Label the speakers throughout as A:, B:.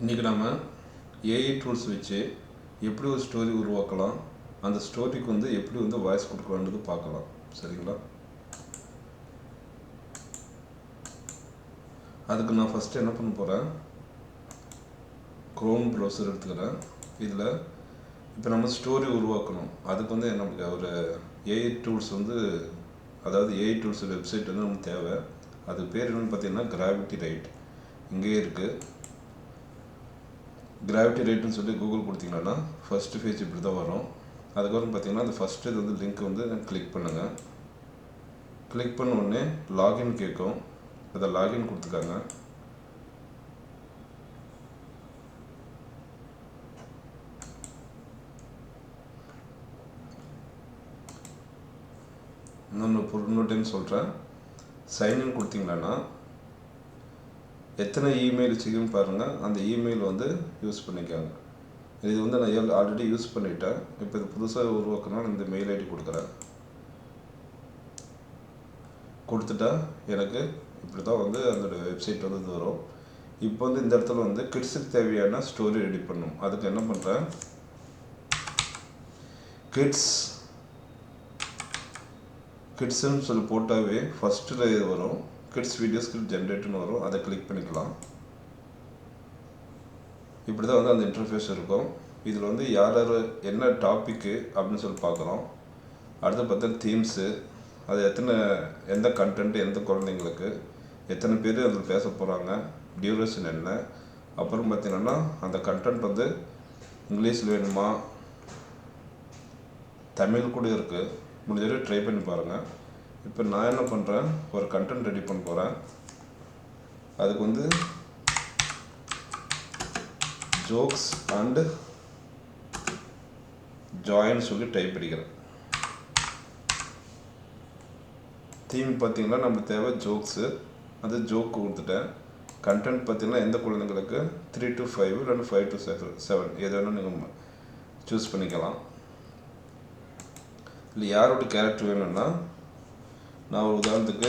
A: இன்றைக்கி நம்ம AI tools வச்சு எப்படி ஒரு ஸ்டோரி உருவாக்கலாம், அந்த ஸ்டோரிக்கு எப்படி வாய்ஸ் கொடுக்கலான்றது பார்க்கலாம். சரிங்களா? அதுக்கு நான் ஃபஸ்ட்டு என்ன பண்ண போகிறேன், க்ரோம் ப்ரௌசர் எடுத்துக்கிறேன். இதில் இப்போ நம்ம ஸ்டோரி உருவாக்கணும். அதுக்கு நமக்கு ஒரு ஏஐ டூல்ஸ் அதாவது ஏஐ டூல்ஸ் வெப்சைட் நமக்கு தேவை. அது பேர் என்னென்னு பார்த்தீங்கன்னா கிராவிட்டி ரைட். இங்கேயே இருக்குது. கிராவிட்டி ரைட்னு சொல்லி கூகுள் கொடுத்தீங்கன்னா ஃபஸ்ட்டு பேஜ் இப்படி தான் வரும். அதுக்கப்புறம் பார்த்தீங்கன்னா அந்த ஃபஸ்ட்டு இது லிங்க் கிளிக் பண்ணுங்கள். கிளிக் பண்ண உடனே லாகின் கேட்கும். அதை லாகின் கொடுத்துக்காங்க. இன்னொரு டைம் சொல்கிறேன். சைன்இன் கொடுத்தீங்கன்னா எத்தனை இமெயில் வச்சுக்குன்னு பாருங்கள். அந்த இமெயில் யூஸ் பண்ணிக்காங்க. இது நான் ஆல்ரெடி யூஸ் பண்ணிட்டேன். இப்போ இது புதுசாக உருவாக்கணும். இந்த மெயில் ஐடி கொடுக்குறேன். கொடுத்துட்டா எனக்கு இப்படி தான் அதோட வெப்சைட் இது வரும். இப்போ இந்த இடத்துல கிட்ஸுக்கு தேவையான ஸ்டோரி ரெடி பண்ணணும். அதுக்கு என்ன பண்ணுறேன், கிட்ஸ்ன்னு சொல்லி போட்டாவே ஃபஸ்ட்டில் இது வரும். கிட்ஸ் வீடியோ ஸ்கிரிப்ட் ஜென்ரேட்டுன்னு வரும். அதை கிளிக் பண்ணிக்கலாம். இப்படி தான் அந்த இன்டர்ஃபேஸ் இருக்கும். இதில் யார் யார் என்ன டாப்பிக்கு அப்படின்னு சொல்லி பார்க்குறோம். அடுத்து பார்த்தா தீம்ஸு, அது எந்த கண்டென்ட், எந்த குழந்தைங்களுக்கு எத்தனை பேர் அதில் பேச போகிறாங்க, டியூரேஷன் என்ன, அப்புறம் பார்த்திங்கன்னா அந்த கண்டென்ட் இங்கிலீஷில் வேணுமா, தமிழ் கூட இருக்குது. முடிஞ்ச ட்ரை பண்ணி பாருங்கள். இப்போ நான் என்ன பண்ணுறேன், ஒரு கண்டென்ட் ரெடி பண்ண போகிறேன். அதுக்கு ஜோக்ஸ் அண்டு ஜாயின் சொல்லி டைப் பண்ணிக்கிறேன். தீம் பார்த்திங்கன்னா நம்மளுக்கு தேவை ஜோக்ஸு. அது ஜோக் கொடுத்துட்டேன். கண்டென்ட் பார்த்திங்கன்னா எந்த குழந்தைங்களுக்கு 3 to 5 இல்லைன்னா 5 to 7 எது வேணும் நீங்கள் சூஸ் பண்ணிக்கலாம். இல்லை யாரோட கேரக்டர் வேணும்னா, நான் ஒரு உதாரணத்துக்கு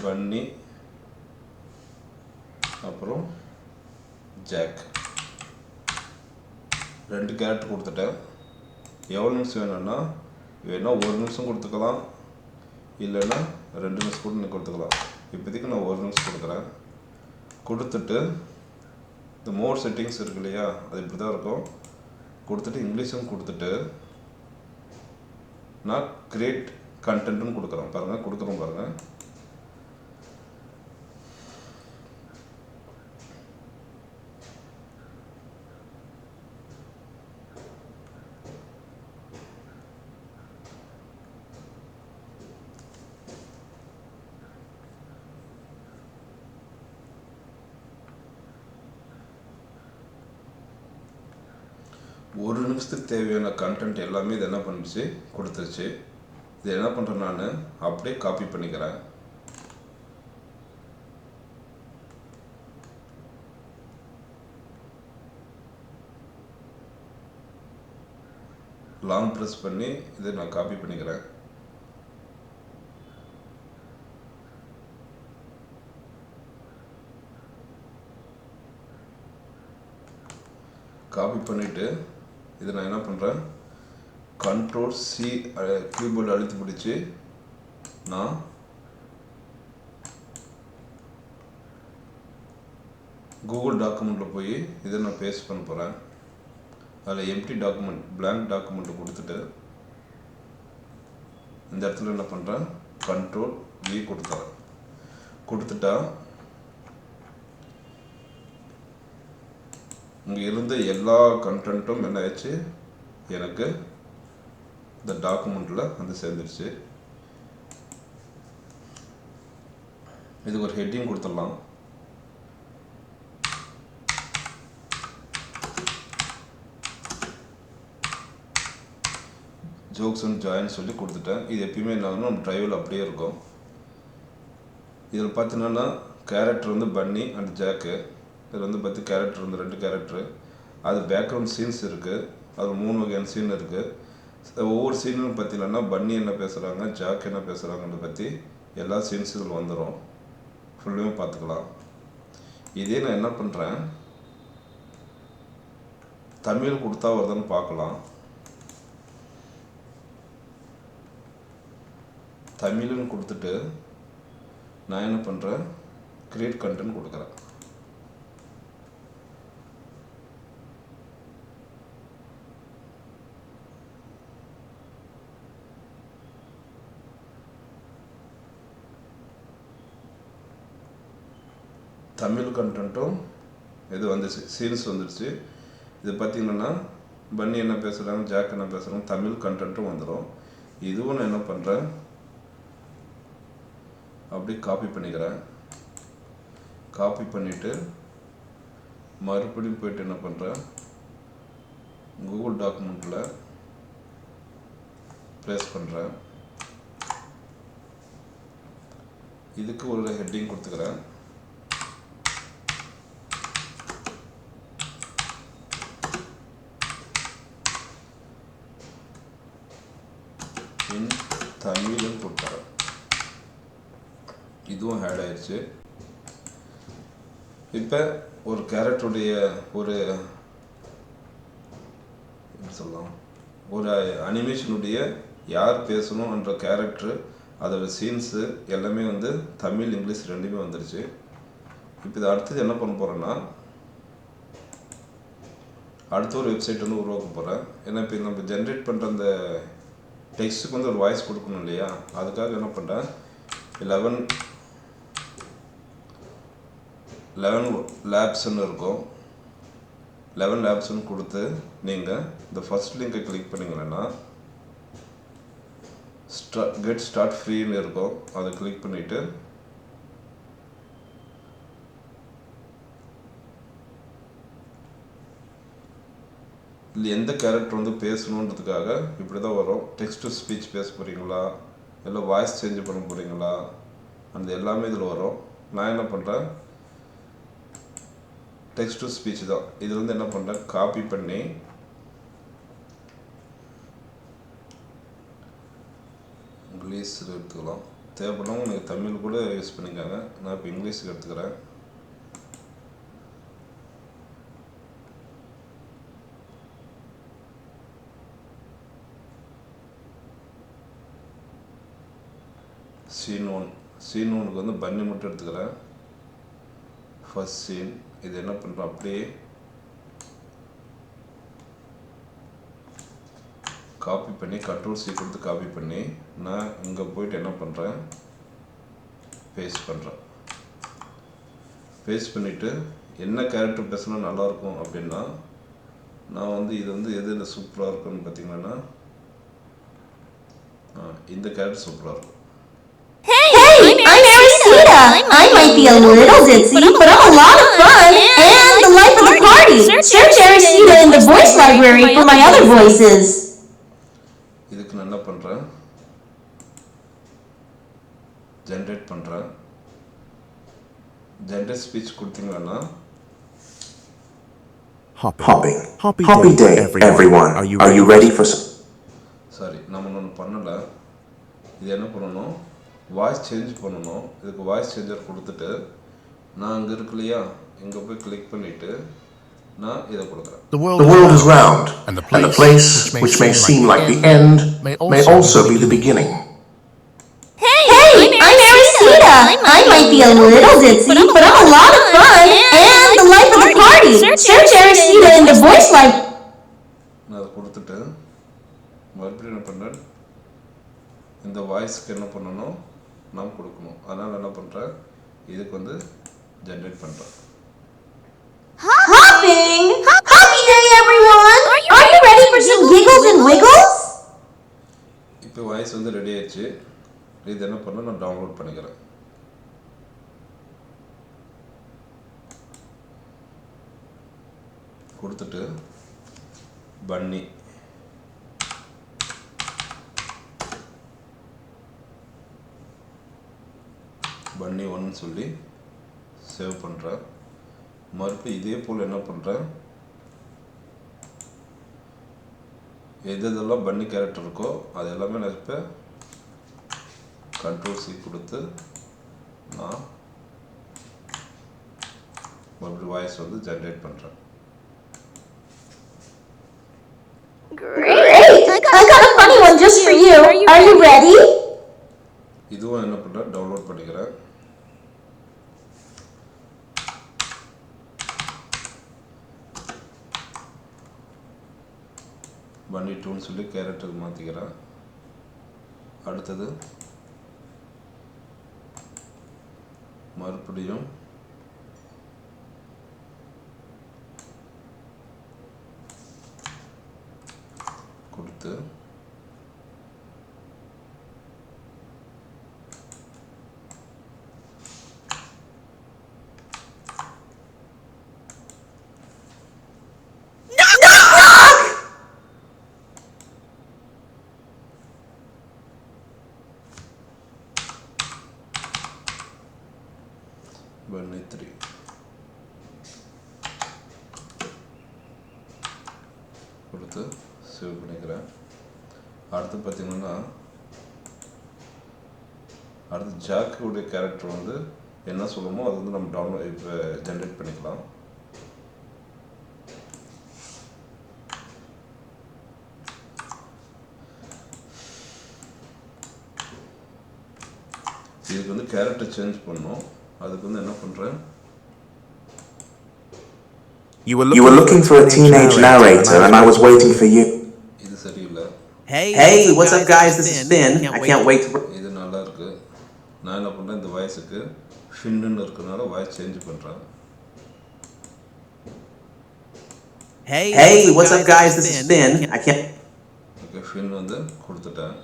A: பன்னி அப்புறம் ஜாக் 2 கேரக்டர் கொடுத்துட்டேன். எவ்வளோ நிமிஷம் வேணும்னா, வேணா 1 நிமிஷம் கொடுத்துக்கலாம், இல்லைன்னா 2 நிமிஷம் கூட நீங்கள் கொடுத்துக்கலாம். இப்போதைக்கு நான் 1 நிமிஷம் கொடுக்குறேன். கொடுத்துட்டு இந்த மோர் செட்டிங்ஸ் இருக்கு இல்லையா, அது இப்படி தான் இருக்கும். கொடுத்துட்டு இங்கிலீஷும் கொடுத்துட்டு நான் கிரியேட் கண்டென்ட்னு கொடுக்குறேன். கொடுக்குறோம் பாருங்கள். ஒரு நிமிஷத்துக்கு தேவையான கண்டென்ட் எல்லாமே இது என்ன பண்ணிச்சு, கொடுத்துருச்சு. இது என்ன பண்ணுறேன், நான் அப்படியே காப்பி பண்ணிக்கிறேன். லாங் ப்ரெஸ் பண்ணி இதை நான் காப்பி பண்ணிக்கிறேன். காப்பி பண்ணிவிட்டு இதை நான் என்ன பண்ணுறேன், Ctrl+C கீபோர்டு அழுத்தி பிடிச்சி நான் கூகுள் டாக்குமெண்ட்டில் போய் இதை நான் பேஸ்ட் பண்ண போகிறேன். அதில் எம்டி டாக்குமெண்ட், பிளாங்க் டாக்குமெண்ட்டு கொடுத்துட்டு இந்த இடத்துல என்ன பண்ணுறேன், Ctrl+V கொடுத்துட்டா இங்கே இருந்த எல்லா கண்டென்ட்டும் என்ன ஆச்சு, எனக்கு இந்த டாக்குமெண்ட்டில் சேர்ந்துருச்சு. இதுக்கு ஒரு ஹெட்டிங் கொடுத்துடலாம். ஜோக்ஸ் அண்ட் ஜாயின் சொல்லி கொடுத்துட்டேன். இது எப்பயுமே என்ன நம்ம டிரைவில் அப்படியே இருக்கும். இதில் பார்த்தீங்கன்னா கேரக்டர் பன்னி அண்ட் ஜாக்கு. இதில் பார்த்து கேரக்டர் 2 கேரக்டரு. அது பேக்ரவுண்ட் சீன்ஸ் இருக்குது. அது 3 வகையான சீன் இருக்குது. ஒவ்வொரு சீனும் பார்த்தீங்கன்னா பன்னி என்ன பேசுகிறாங்க, ஜாக் என்ன பேசுகிறாங்கன்னு பற்றி எல்லா சீன்ஸ் இதில் வந்துடும். ஃபுல்லுமே பார்த்துக்கலாம். இதே நான் என்ன பண்ணுறேன், தமிழ் கொடுத்தா வருதுன்னு பார்க்கலாம். தமிழ்னு கொடுத்துட்டு நான் என்ன பண்ணுறேன், கிரியேட் கண்டென்ட் கொடுக்குறேன். தமிழ் கண்டென்ட்டும் இது வந்துச்சு, சீன்ஸ் வந்துடுச்சு. இது பார்த்திங்கன்னா பன்னி என்ன பேசுகிறாங்க, ஜாக் என்ன பேசுகிறாங்க, தமிழ் கண்டென்ட்டும் வந்துடும். இதுவும் நான் என்ன பண்ணுறேன், அப்படி காப்பி பண்ணிக்கிறேன். காப்பி பண்ணிவிட்டு மறுபடியும் போய்ட்டு என்ன பண்ணுறேன், கூகுள் டாக்குமெண்ட்டில் ப்ளேஸ் பண்ணுறேன். இதுக்கு ஒரு ஹெட்டிங் கொடுத்துக்கிறேன். இன் தமிழ்னு கொடுத்துறேன். இதுவும் ஆட் ஆயிடுச்சு. இப்போ ஒரு கேரக்டருடைய ஒரு சொல்லலாம், ஒரு அனிமேஷனுடைய யார் பேசணுன்ற கேரக்டரு, அதோட சீன்ஸு எல்லாமே வந்து தமிழ் இங்கிலீஷ் ரெண்டுமே வந்துடுச்சு. இப்போ இது அடுத்தது என்ன பண்ண போகிறேன்னா, அடுத்த ஒரு வெப்சைட் வந்து உருவாக்க போகிறேன். ஏன்னா இப்போ நம்ம ஜென்ரேட் பண்ணுற அந்த டெக்ஸ்ட்டுக்கு வந்து ஒரு வாய்ஸ் கொடுக்கணும் இல்லையா, அதுக்காக என்ன பண்ணுறேன், 11 லேப்ஸ்ன்னு இருக்கும். 11 லேப்ஸ்ன்னு கொடுத்து நீங்கள் இந்த ஃபர்ஸ்ட் லிங்கை கிளிக் பண்ணிங்கன்னா கெட் ஸ்டார்ட் ஃப்ரீன்னு இருக்கும். அதை கிளிக் பண்ணிவிட்டு இல்லை எந்த கேரக்டர் வந்து பேசணுன்றதுக்காக இப்படி தான் வரும். டெக்ஸ்ட் டு ஸ்பீச் பேச போகிறீங்களா, இல்லை வாய்ஸ் சேஞ்ச் பண்ண போகிறீங்களா, அந்த எல்லாமே இதில் வரும். நான் என்ன பண்ணுறேன், டெக்ஸ்ட் டு ஸ்பீச் தான். இதில் வந்து என்ன பண்ணுறேன், காப்பி பண்ணி இங்கிலீஷில் எடுத்துக்கலாம். தேவைப்படவும் நீங்கள் தமிழ் கூட யூஸ் பண்ணிக்காங்க. நான் இப்போ இங்கிலீஷுக்கு எடுத்துக்கிறேன். சீன் ஒனுக்கு வந்து பன்னி மட்டும் எடுத்துக்கிறேன். ஃபர்ஸ்ட் சீன் இது என்ன பண்ணுறோம், அப்படியே காப்பி பண்ணி கண்ட்ரோல் சி கொடுத்து காப்பி பண்ணி நான் இங்கே போயிட்டு என்ன பண்ணுறேன், பேஸ்ட் பண்ணுறேன். பேஸ்ட் பண்ணிவிட்டு என்ன கேரக்டர் பேசினா நல்லாயிருக்கும் அப்படின்னா, நான் வந்து இது வந்து எது சூப்பராக இருக்குன்னு பார்த்தீங்கன்னா, இந்த கேரக்டர் சூப்பராக இருக்கும்.
B: I'm Arisita. I might be a little ditzy, but I'm a lot of fun and the life of the party. Search Arisita in the voice library for my other voices.
A: இதுக்கு நான் என்ன பண்ணுறேன், generate பண்ணுறேன். Generate speech கொடுத்தீங்கன்னா
C: Happy day, everyone. Are you ready for some?
A: Sorry, நம்ம ஒன்று பண்ணலை. இது என்ன பண்ணணும், வாய்ஸ் சேஞ்ச் பண்ணணும். இதுக்கு வாய்ஸ் சேஞ்சர் கொடுத்துட்டு நான் அங்கே இருக்கு இல்லையா, இங்கே போய் கிளிக் பண்ணிவிட்டு நான் இதை கொடுக்குறேன்.
C: The world is round, and the place which may seem like the end may also be the beginning.
B: Hey, I'm Arisita. I might be a little ditzy, but I'm a lot of fun and the life of the party. Search Arisita in the voice library.
A: நான் அதை கொடுத்துட்டு மறுபடியும் என்ன பண்ணுறேன், இந்த வாய்ஸ்க்கு என்ன பண்ணணும், நாம் கொடுக்கணும். அதனால் என்ன பண்ணுறேன், இதுக்கு வந்து ஜென்ரேட் பண்ணுறேன்.
B: Hopping! Happy day, everyone! Are you ready for some giggles and wiggles?
A: இப்போ வாய்ஸ் வந்து ரெடி ஆயிடுச்சு. இது என்ன பண்ண, நான் டவுன்லோட் பண்ணிக்கிறேன். கொடுத்துட்டு பன்னி பன்னி 1 சொல்லி சேவ் பண்ணுறேன். மறுபடியும் இதே போல் என்ன பண்ணுறேன், எதெல்லாம் பன்னி கேரக்டர் இருக்கோ அது எல்லாமே நான் இப்போ Ctrl C கொடுத்து நான் மறுபடியும் வாய்ஸ் வந்து ஜென்ரேட் பண்ணுறேன்.
B: Great! I got a funny one just for you. Are you ready?
A: இதுவும் என்ன பண்ணுறேன், டவுன்லோட் பண்ணிக்கிறேன். பன்னி டூன்னு சொல்லி கேரக்டருக்கு மாற்றிக்கிறேன். அடுத்தது மறுபடியும் கொடுத்து பன்னி 3 கொடுத்து சேவ் பண்ணிக்கிறேன். அடுத்து பார்த்தீங்கன்னா அடுத்து ஜாக்குடைய கேரக்டர் வந்து என்ன சொல்லுமோ அது வந்து நம்ம டவுன்லோட் இப்போ ஜென்ரேட் பண்ணிக்கலாம். இதுக்கு வந்து கேரக்டர் சேஞ்ச் பண்ணணும். அதுக்கு வந்து என்ன பண்ணுறேன்,
D: You were looking for a teenage narrator and I was waiting for you.
A: இது சரியில்லை.
D: Hey, what's up guys? This is Finn. I can't wait to...
A: இது நல்லா இருக்கு. நான் என்ன பண்ணுறேன், இந்த வாய்ஸுக்கு ஃபின்னு இருக்கிறனால வாய்ஸ் சேஞ்ச் பண்ணுறேன்.
D: Hey, what's up guys? This is Finn. I can't...
A: okay, fin வந்து கொடுத்துட்டேன்.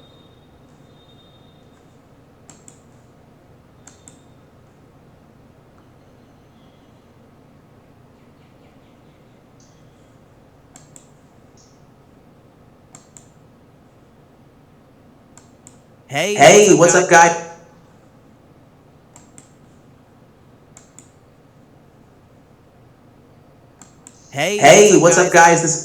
D: Hey, what's up guys? Hey, what's up guys? This...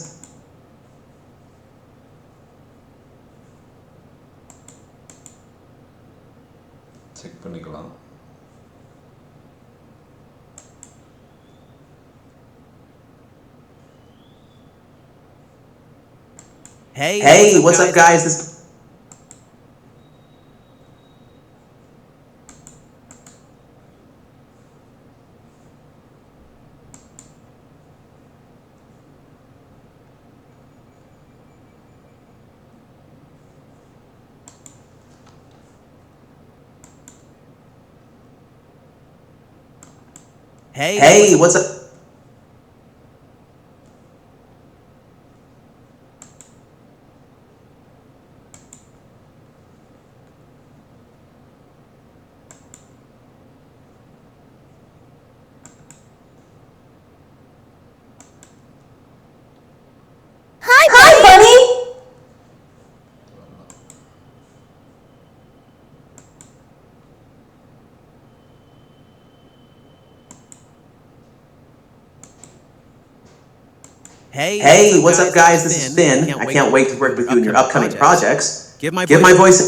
A: check பண்ணிக்கலாம்.
D: Hey, what's up guys? This... Hey, what's up?
B: Hi, Bunny!
D: Hey, what's up guys? This is Finn. I can't wait to work with you in your upcoming projects. Give my voice...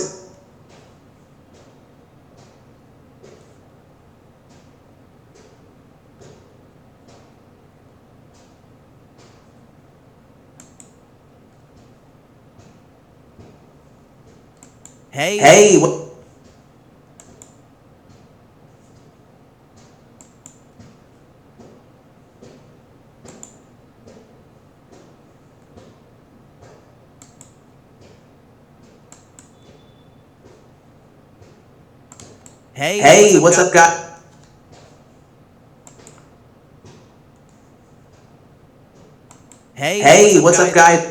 D: Hey, what... Hey, what's up guys? Hey, what's up guys?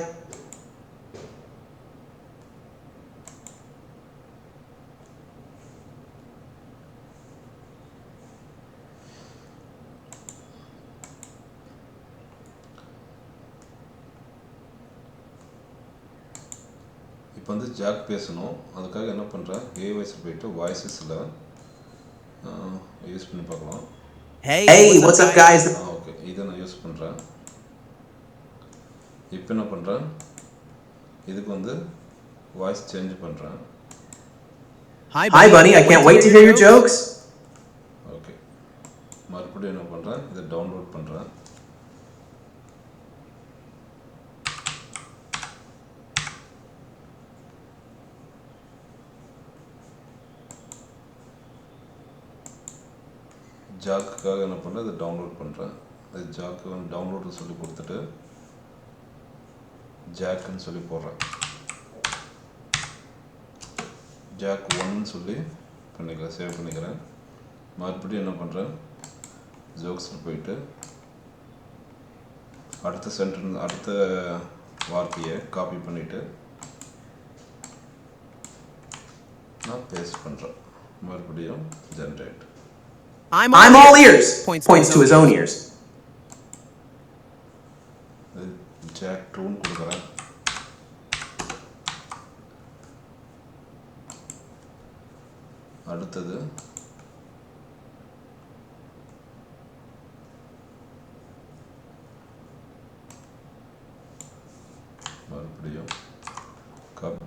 A: இப்போ வந்து jack பேசணும். அதுக்காக என்ன பண்ணுறேன், ஏவாய்ஸ் போயிட்டு வாய்ஸஸில் use பண்ணி பார்க்கலாம்.
D: Hey, what's up guys?
A: Okay, இதை நான் யூஸ் பண்ணுறேன். இப்போ என்ன பண்ணுறேன், இதுக்கு வந்து வாய்ஸ் சேஞ்ச் பண்ணுறேன்.
D: Hi bunny, I can't wait to hear your jokes.
A: Okay, மறுபடியும் என்ன பண்ணுறேன், இதை டவுன்லோட் பண்ணுறேன். ஜாக்குக்காக என்ன பண்ணுறேன், இதை டவுன்லோட் பண்ணுறேன். அது ஜாக்கு வந்து டவுன்லோடு சொல்லி கொடுத்துட்டு ஜாக்குன்னு சொல்லி போடுறேன். ஜாக் 1 சொல்லி பண்ணிக்கிறேன், சேவ் பண்ணிக்கிறேன். மறுபடியும் என்ன பண்ணுறேன், ஜோக்ஸில் போயிட்டு அடுத்த வார்த்தையை காப்பி பண்ணிவிட்டு நான் பேஸ்ட் பண்ணுறேன். மறுபடியும் generate.
D: I'm all ears. Points to his own ears.
A: Joke 2 கொடுக்குறேன். அடுத்தது மறுபடியும்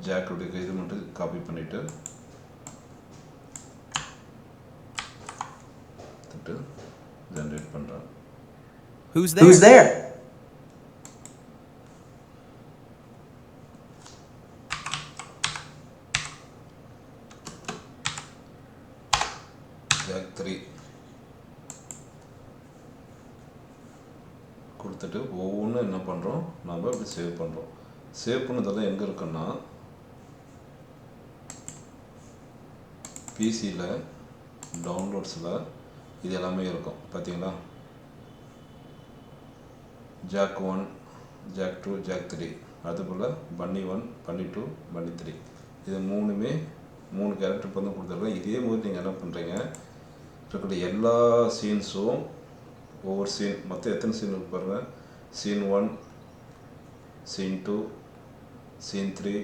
A: ஜாக்குடைய இது மட்டும் காப்பி பண்ணிட்டு ஜென்ரேட் பண்ணுறேன்.
D: Who's there?
A: ஜாக் 3 கொடுத்துட்டு ஒவ்வொன்றும் என்ன பண்ணுறோம், நம்ம இப்படி சேவ் பண்ணுறோம். சேவ் பண்ணதெல்லாம் எங்கே இருக்குன்னா பிசியில் டவுன்லோட்ஸில் இது எல்லாமே இருக்கும். பார்த்தீங்களா, ஜாக் 1, ஜாக் 2, ஜாக் 3, அதுபோல் பன்னி 1, பன்னி 2, பன்னி 3, இது 3 கேரக்டர் வந்து கொடுத்துருக்கோம். இதே மாதிரி நீங்கள் என்ன பண்ணுறீங்க, இருக்கிற எல்லா சீன்ஸும் ஒவ்வொரு சீன் மொத்தம் எத்தனை சீன் இருக்கு பாருங்கள். Scene 1, scene 2, scene 3,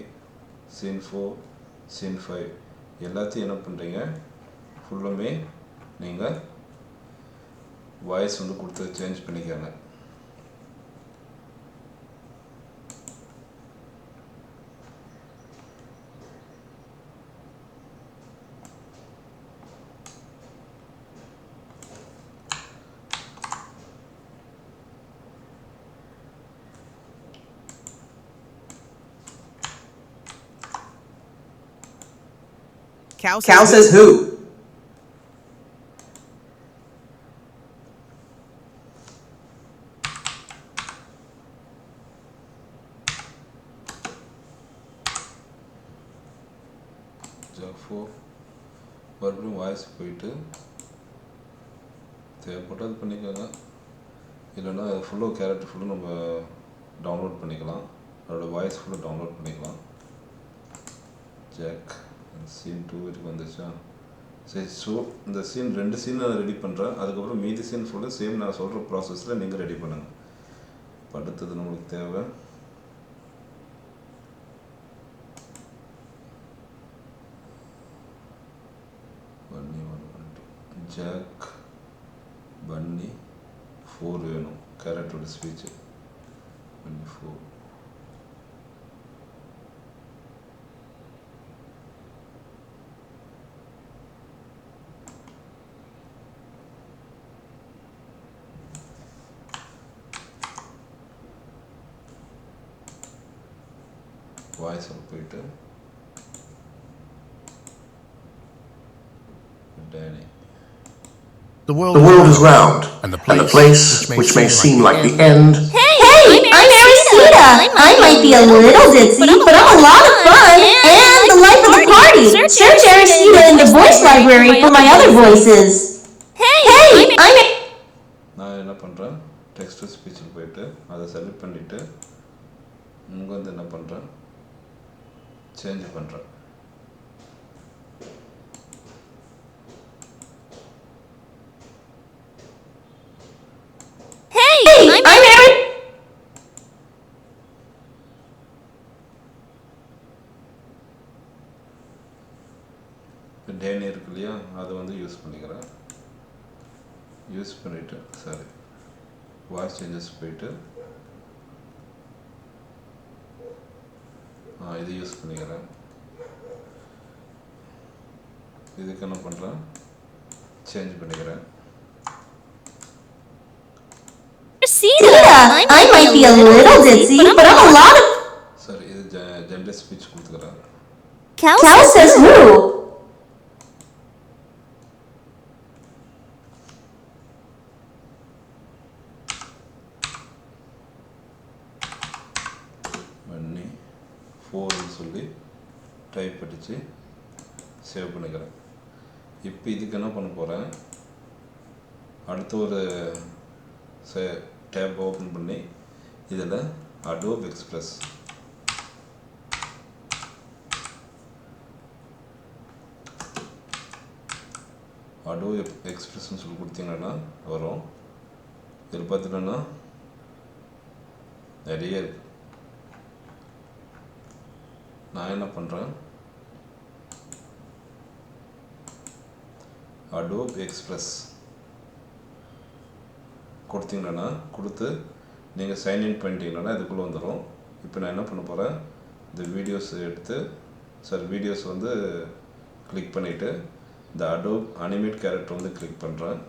A: scene 4, scene 5 எல்லாத்தையும் என்ன பண்ணுறீங்க, ஃபுல்லுமே நீங்கள் வாய்ஸ் வந்து கொடுத்து சேஞ்ச் பண்ணிக்காங்க.
D: Cow says who?
A: ஜாக் 4 மறுபடியும் வாய்ஸ் போயிட்டு தேவைப்பட்டு அது பண்ணிக்கோங்க. இல்லைன்னா ஃபுல்லாக கேரக்டர் ஃபுல்லாக நம்ம டவுன்லோட் பண்ணிக்கலாம். அதோடய வாய்ஸ் ஃபுல்லாக டவுன்லோட் பண்ணிக்கலாம். ஜாக் சீன் 2 வரைக்கும் வந்துச்சா, சரி. ஸோ இந்த சீன் 2 சீன் நான் ரெடி பண்ணுறேன். அதுக்கப்புறம் மீதி சீன் ஃபுல்லாக சேம் நான் சொல்கிற ப்ராசஸில் நீங்கள் ரெடி பண்ணுங்கள். அடுத்தது நம்மளுக்கு தேவை பன்னி 1, பன்னி 2, ஜாக் பன்னி 4 வேணும் கேரக்டரோட ஸ்பீச்சு. பன்னி 4 வாய்ஸில் போயிட்டு Danny.
C: The world is round, and the place which may seem like the end.
B: Hey, I'm Arisita. I might be a little ditzy, but I'm a lot of fun and the life of the party. Search Arisita in the voice library for my other voices. Hey, I'm
A: நான் என்ன பண்ணுறேன், text to ஸ்பீச்சில் போயிட்டு அதை select பண்ணிவிட்டு இங்கே வந்து என்ன பண்ணுறேன், சேஞ்ச் பண்ணுறேன்.
B: I'm Aaron.
A: டேனி இருக்கு இல்லையா, அதை வந்து யூஸ் பண்ணிக்கிறேன். யூஸ் பண்ணிவிட்டு சரி வாய்ஸ் சேஞ்சஸ் போயிட்டு இது யூஸ் பண்ணிக்கிறேன். இதுக்கு என்ன பண்ணுறேன், சேஞ்ச் பண்ணிக்கிறேன்.
B: Sita, I might be a little ditzy, but I'm a lot of...
A: சரி, இது ஜென்ரல் ஸ்பீச் கொடுத்துக்கிறேன்.
B: Cal says who?
A: பண்ணி 4ன்னு சொல்லி டைப் அடித்து சேவ் பண்ணிக்கிறேன். இப்போ இதுக்கு என்ன பண்ண போகிறேன், அடுத்து ஒரு டேப் ஓப்பன் பண்ணி இதில் அடோப் எக்ஸ்பிரஸ் எக்ஸ்பிரஸ்ன்னு சொல்லி கொடுத்தீங்கன்னா வரும். இதில் பார்த்துட்டோன்னா நிறைய இருக்கு. நான் என்ன பண்ணுறேன், அடோப் எக்ஸ்பிரஸ் கொடுத்தீங்கன்னா கொடுத்து நீங்கள் சைன்இன் பண்ணிட்டீங்கன்னா இதுக்குள்ளே வந்துடும். இப்போ நான் என்ன பண்ண போகிறேன், இந்த வீடியோஸ் எடுத்து வீடியோஸ் வந்து கிளிக் பண்ணிவிட்டு இந்த அடோப் அனிமேட் கேரக்டர் வந்து கிளிக் பண்ணுறேன்.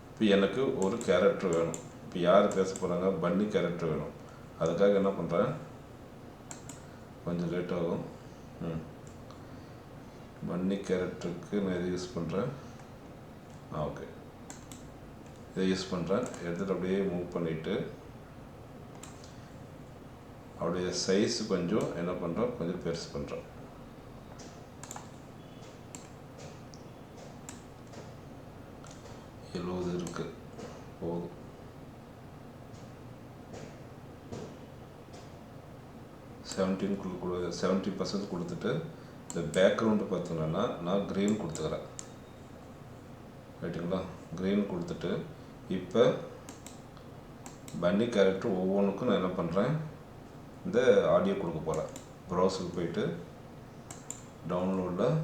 A: இப்போ எனக்கு ஒரு கேரக்டர் வேணும். இப்போ யார் பேச போகிறாங்க, பன்னி கேரக்டர் வேணும். அதுக்காக என்ன பண்ணுறேன், கொஞ்சம் லேட் ஆகும். பன்னி கேரக்டருக்கு நான் இதை யூஸ் பண்ணுறேன். ஓகே, இதை யூஸ் பண்ணுறேன். எடுத்துகிட்டு அப்படியே மூவ் பண்ணிவிட்டு அப்படியே சைஸ் கொஞ்சம் என்ன பண்ணுறோம், கொஞ்சம் பெருசு பண்ணுறோம். எழுபது இருக்குது போதும். குள்ள 70% கொடுத்துட்டு இந்த பேக்ரவுண்டு பார்த்தீங்கன்னா நான் க்ரீன் கொடுத்துக்கிறேன். ரைட்டுங்களா, க்ரீன் கொடுத்துட்டு இப்போ பன்னி கேரக்டர் ஒவ்வொன்றுக்கும் நான் என்ன பண்ணுறேன், இந்த ஆடியோ கொடுக்க போகிறேன். ப்ரௌசருக்கு போயிட்டு டவுன்லோடில்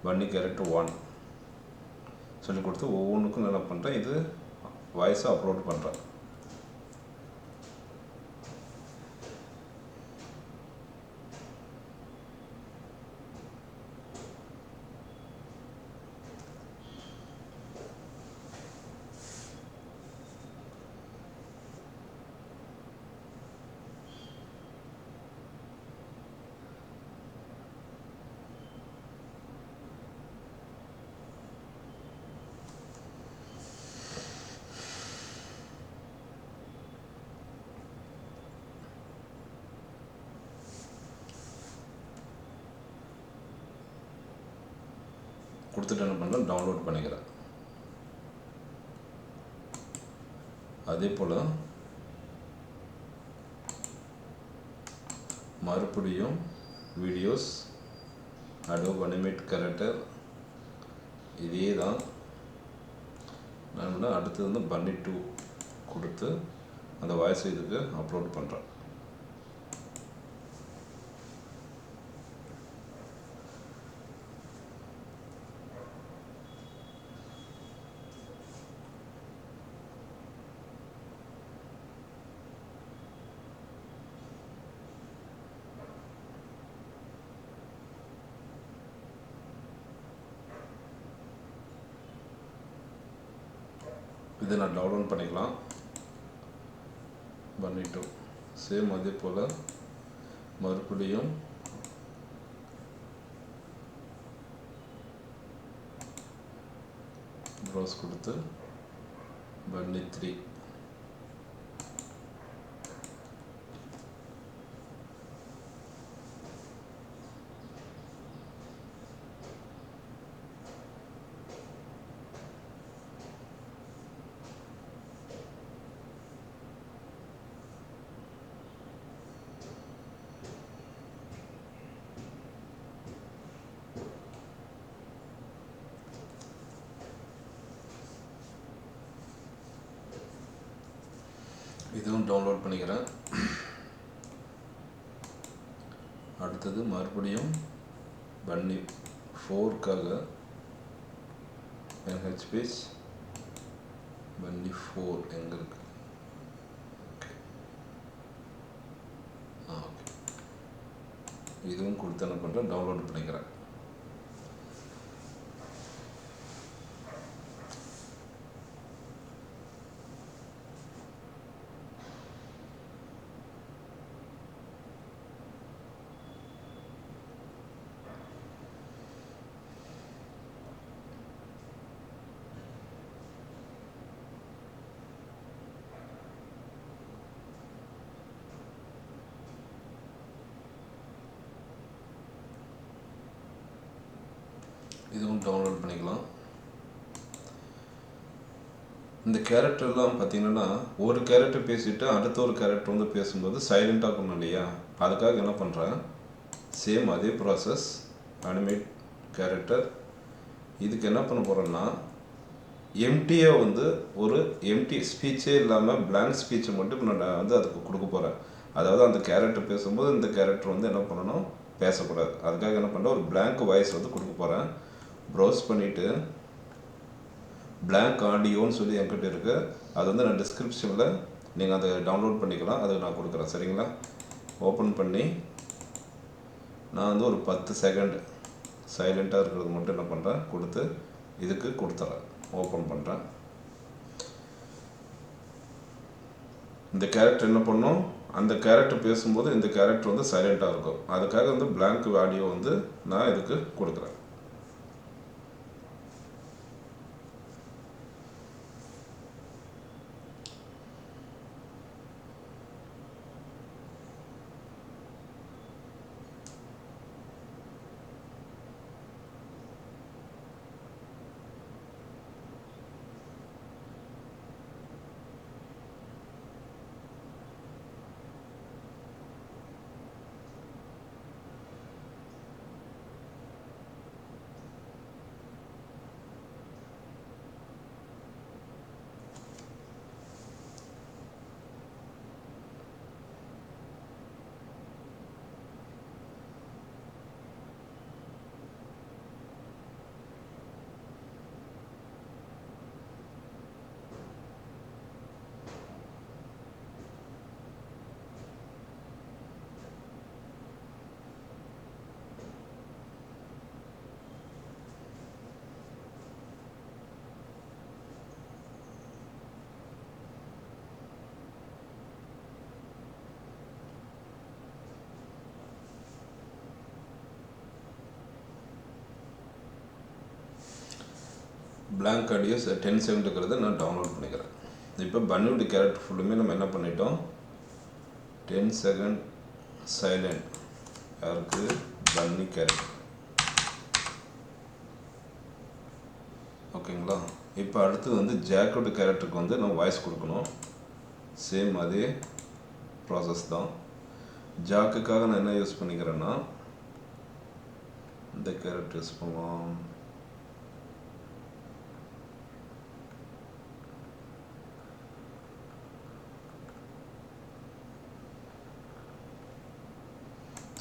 A: பன்னி கேரக்டர் 1 சொல்லி கொடுத்து ஒவ்வொன்றுக்கும் நான் என்ன பண்ணுறேன், இது வாய்ஸை அப்லோட் பண்ணுறேன். கொடுத்துட்டு என்ன பண்ணலாம், டவுன்லோட் பண்ணிக்கிறேன். அதே போல் மறுபடியும் வீடியோஸ் அடோப் அனிமேட் கேரக்டர் இதே தான். நான் அடுத்தது வந்து பன்னி 2 கொடுத்து அந்த வாய்ஸ் இதுக்கு அப்லோட் பண்ணுறேன். இதை நான் டவுன்லோட் பண்ணிக்கலாம். பன்னி 2 சேம் அதே போல் மறுபடியும் ப்ரௌஸ் கொடுத்து பன்னி 3 இதுவும் டவுன்லோட் பண்ணிக்கிறேன். அடுத்தது மறுபடியும் பன்னி 4க்காக NHPage பன்னி 4 எங்கே இருக்கு, இதுவும் கொடுத்து என்ன பண்ணுறேன், டவுன்லோட் பண்ணிக்கிறேன். இதுவும் டவுன்லோட் பண்ணிக்கலாம். இந்த கேரக்டர்லாம் பார்த்தீங்கன்னா ஒரு கேரக்டர் பேசிட்டு அடுத்த ஒரு கேரக்டர் வந்து பேசும்போது சைலண்டாக இருக்கணும் இல்லையா, அதுக்காக என்ன பண்ணுறேன், சேம் அதே ப்ராசஸ் அனிமேட் கேரக்டர். இதுக்கு என்ன பண்ண போகிறேன்னா எம்டியாக வந்து ஒரு எம்டி ஸ்பீச்சே இல்லாமல் பிளாங்க் ஸ்பீச்சை மட்டும் இப்போ நான் வந்து அதுக்கு கொடுக்க போகிறேன். அதாவது அந்த கேரக்டர் பேசும்போது இந்த கேரக்டர் வந்து என்ன பண்ணணும், பேசக்கூடாது. அதுக்காக என்ன பண்ணுறேன், ஒரு பிளாங்க் வாய்ஸ் வந்து கொடுக்க போகிறேன். ப்ரௌஸ் பண்ணிவிட்டு பிளாங்க் ஆடியோன்னு சொல்லி என்கிட்ட இருக்குது, அது வந்து நான் டிஸ்கிரிப்ஷனில் நீங்கள் அதை டவுன்லோட் பண்ணிக்கலாம், அதை நான் கொடுக்குறேன். சரிங்களா? ஓப்பன் பண்ணி நான் வந்து ஒரு 10 செகண்ட் சைலண்ட்டாக இருக்கிறது மட்டும் என்ன பண்ணுறேன், கொடுத்து இதுக்கு கொடுத்துட்றேன். ஓப்பன் பண்ணுறேன். இந்த கேரக்டர் என்ன பண்ணும், அந்த கேரக்டர் பேசும்போது இந்த கேரக்டர் வந்து சைலண்ட்டாக இருக்கும். அதுக்காக வந்து பிளாங்க் ஆடியோ வந்து நான் இதுக்கு கொடுக்குறேன். பிளாங்க் ஆடியோஸ் 10 செகண்ட் இருக்கிறத நான் டவுன்லோட் பண்ணிக்கிறேன். இப்போ பன்னியோட கேரக்டர் ஃபுல்லுமே நம்ம என்ன பண்ணிட்டோம், 10 செகண்ட் சைலண்ட். யாருக்கு, பன்னி கேரக்டர். ஓகேங்களா? இப்போ அடுத்தது வந்து ஜாக்கோட கேரக்டருக்கு வந்து நம்ம வாய்ஸ் கொடுக்கணும். சேம் அதே ப்ராசஸ் தான். ஜாக்குக்காக நான் என்ன யூஸ் பண்ணிக்கிறேன்னா இந்த கேரக்டர் யூஸ் பண்ணுவோம்.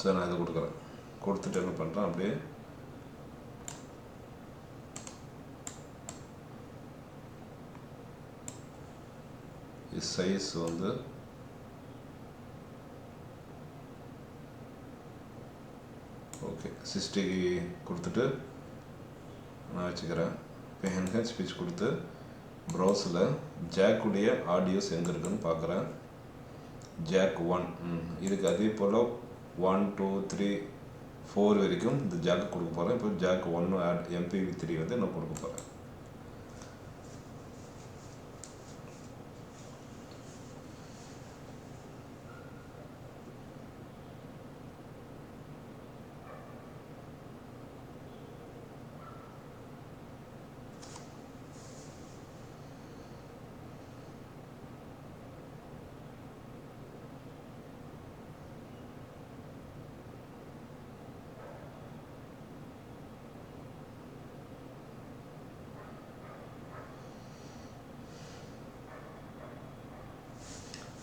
A: ஸோ நான் இதை கொடுக்குறேன். கொடுத்துட்டு என்ன பண்ணுறேன், அப்படியே சைஸ் வந்து ஓகே 60 கொடுத்துட்டு நான் வச்சுக்கிறேன். இப்போ என்ஹான்ஸ் ஸ்பீச் கொடுத்து ப்ரௌஸில் ஜாக்குடைய ஆடியோஸ் எங்கே இருக்குன்னு பார்க்குறேன். ஜாக் 1 இதுக்கு அதே போல் 1 2 3 4 வரைக்கும் இந்த ஜாக்கு கொடுக்க போகிறேன். இப்போ ஜாக் 1 ஆட் MP3 வந்து நான் கொடுக்க போகிறேன்.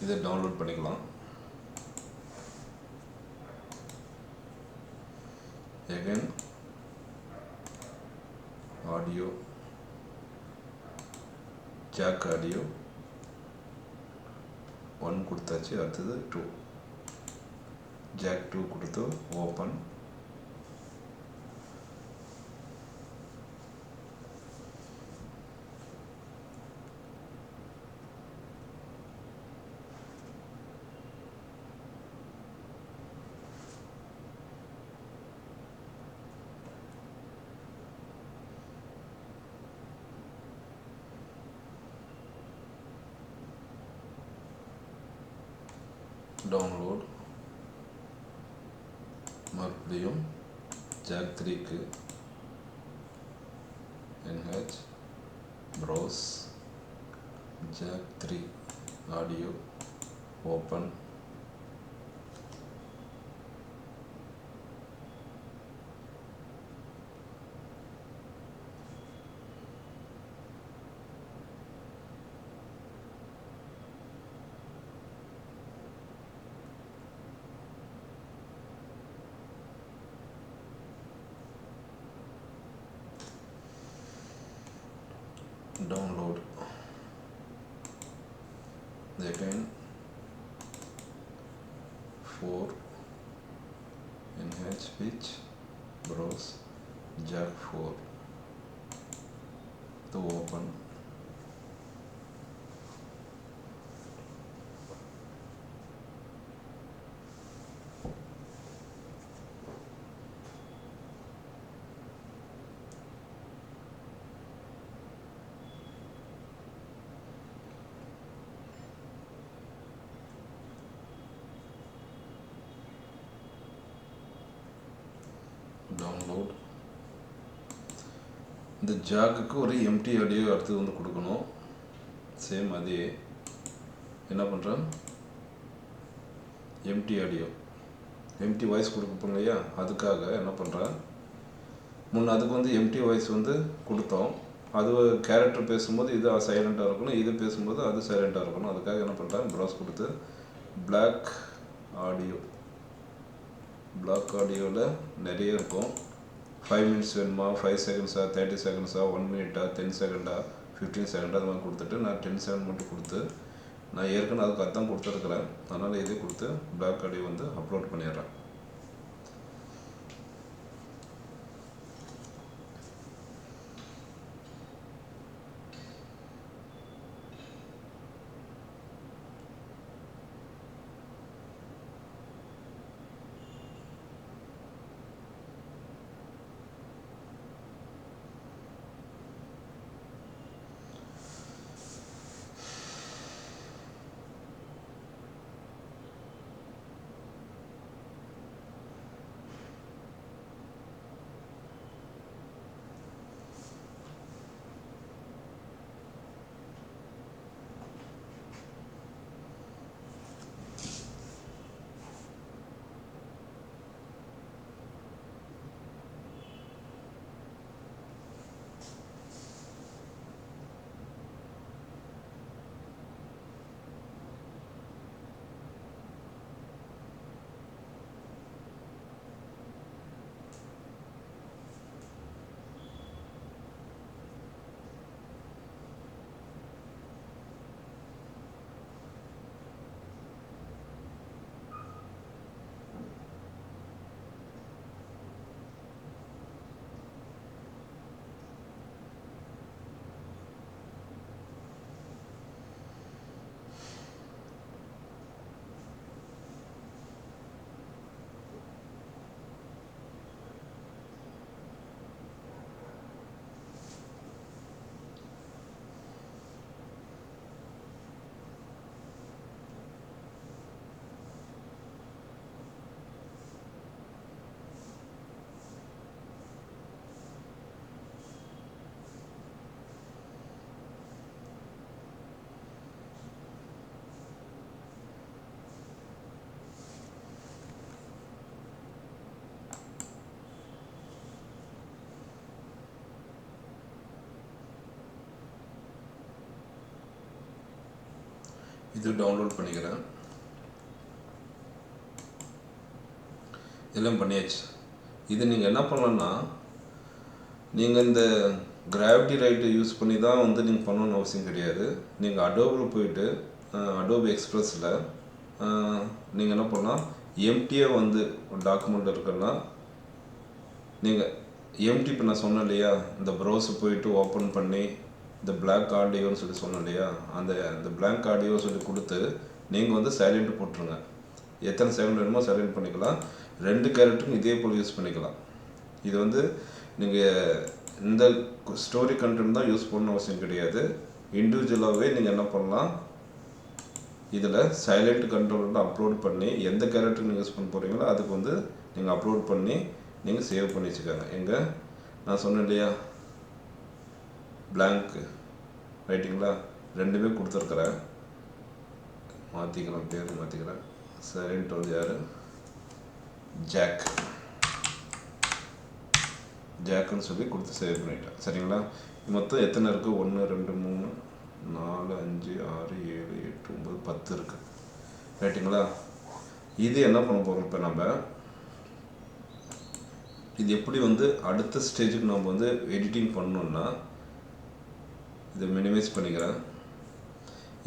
A: இதை டவுன்லோட் பண்ணிக்கலாம். again ஆடியோ ஜாக் ஆடியோ 1 கொடுத்தாச்சு. அடுத்தது 2 jack 2 கொடுத்து open. Download மறுபடியும் jack 3க்கு nh browse jack 3 audio open. Download again 4 nh pitch browse jack 4 to open. Download. இந்த ஜாக்குக்கு ஒரு எம்டி ஆடியோ அடுத்து வந்து கொடுக்கணும். சேம் அதே என்ன பண்ணுறேன், எம்டி ஆடியோ எம்டி வாய்ஸ் கொடுப்போம் இல்லையா, அதுக்காக என்ன பண்ணுறேன், முன்ன அதுக்கு வந்து எம்டி வாய்ஸ் வந்து கொடுத்தோம். அது கேரக்டர் பேசும்போது இது சைலண்ட்டாக இருக்கணும், இது பேசும்போது அது சைலண்ட்டாக இருக்கணும். அதுக்காக என்ன பண்ணுறேன், ப்ரௌஸ் கொடுத்து பிளாக் ஆடியோ. பிளாக் ஆடியோவில் நிறைய இருக்கும். 5 minutes வேணுமா, 5 seconds, 30 seconds, 1 minute, 10 seconds, 15 seconds அது மாதிரி கொடுத்துட்டு நான் 10 seconds மட்டும் கொடுத்து, நான் ஏற்கனவே அதுக்கு அதான் கொடுத்துருக்குறேன். அதனால் இதே கொடுத்து பிளாக் ஆடியோ வந்து அப்லோட் பண்ணிடுறேன். இது டவுன்லோட் பண்ணிக்கிறேன். எல்லாம் பண்ணியாச்சு. இது நீங்கள் என்ன பண்ணலான்னா, நீங்கள் இந்த கிராவிட்டி ரைட்டை யூஸ் பண்ணி தான் வந்து நீங்கள் பண்ணணும்னு அவசியம் கிடையாது. நீங்கள் அடோபில் போயிட்டு அடோபி எக்ஸ்பிரஸில் நீங்கள் என்ன பண்ணலாம், எம்டியாக வந்து ஒரு டாக்குமெண்ட் இருக்குன்னா நீங்கள் எம்டி இப்போ நான் சொன்னேன் இல்லையா, இந்த ப்ரௌஸை போயிட்டு ஓப்பன் பண்ணி இந்த பிளாக் ஆடியோன்னு சொல்லி சொன்னேன் இல்லையா, அந்த பிளாங்க் ஆடியோ சொல்லி கொடுத்து நீங்கள் வந்து சைலண்ட் போட்டுருங்க. எத்தனை செகண்ட் வேணுமோ சைலண்ட் பண்ணிக்கலாம். 2 கேரக்டருக்கும் இதே போல் யூஸ் பண்ணிக்கலாம். இது வந்து நீங்கள் இந்த ஸ்டோரி கண்டென்ட் தான் யூஸ் பண்ண அவசியம் கிடையாது. இண்டிவிஜுவலாகவே நீங்கள் என்ன பண்ணலாம், இதில் சைலண்ட் கண்ட்ரோலில் அப்லோட் பண்ணி எந்த கேரக்டர் நீங்கள் யூஸ் பண்ண போகிறீங்களோ அதுக்கு வந்து நீங்கள் அப்லோட் பண்ணி நீங்கள் சேவ் பண்ணி வச்சுக்கோங்க. எங்கே நான் சொன்னேன் இல்லையா, பிளாங்க் ரைட்டிங்களா, 2மே கொடுத்துருக்குறேன். மாற்றிக்கிறேன், பேர் மாற்றிக்கிறேன். சைலண்ட் வந்து யார், ஜாக்குன்னு சொல்லி கொடுத்து சேவ் பண்ணிட்டேன். சரிங்களா? மொத்தம் எத்தனை இருக்குது, 1 2 3 4 5 6 7 8 9 10 இருக்குது. ரைட்டுங்களா? இது என்ன பண்ண போகிறோம் இப்போ நம்ம, இது எப்படி வந்து அடுத்த ஸ்டேஜுக்கு நம்ம வந்து எடிட்டிங் பண்ணணுன்னா, இதை மினிமைஸ் பண்ணிக்கிறேன்.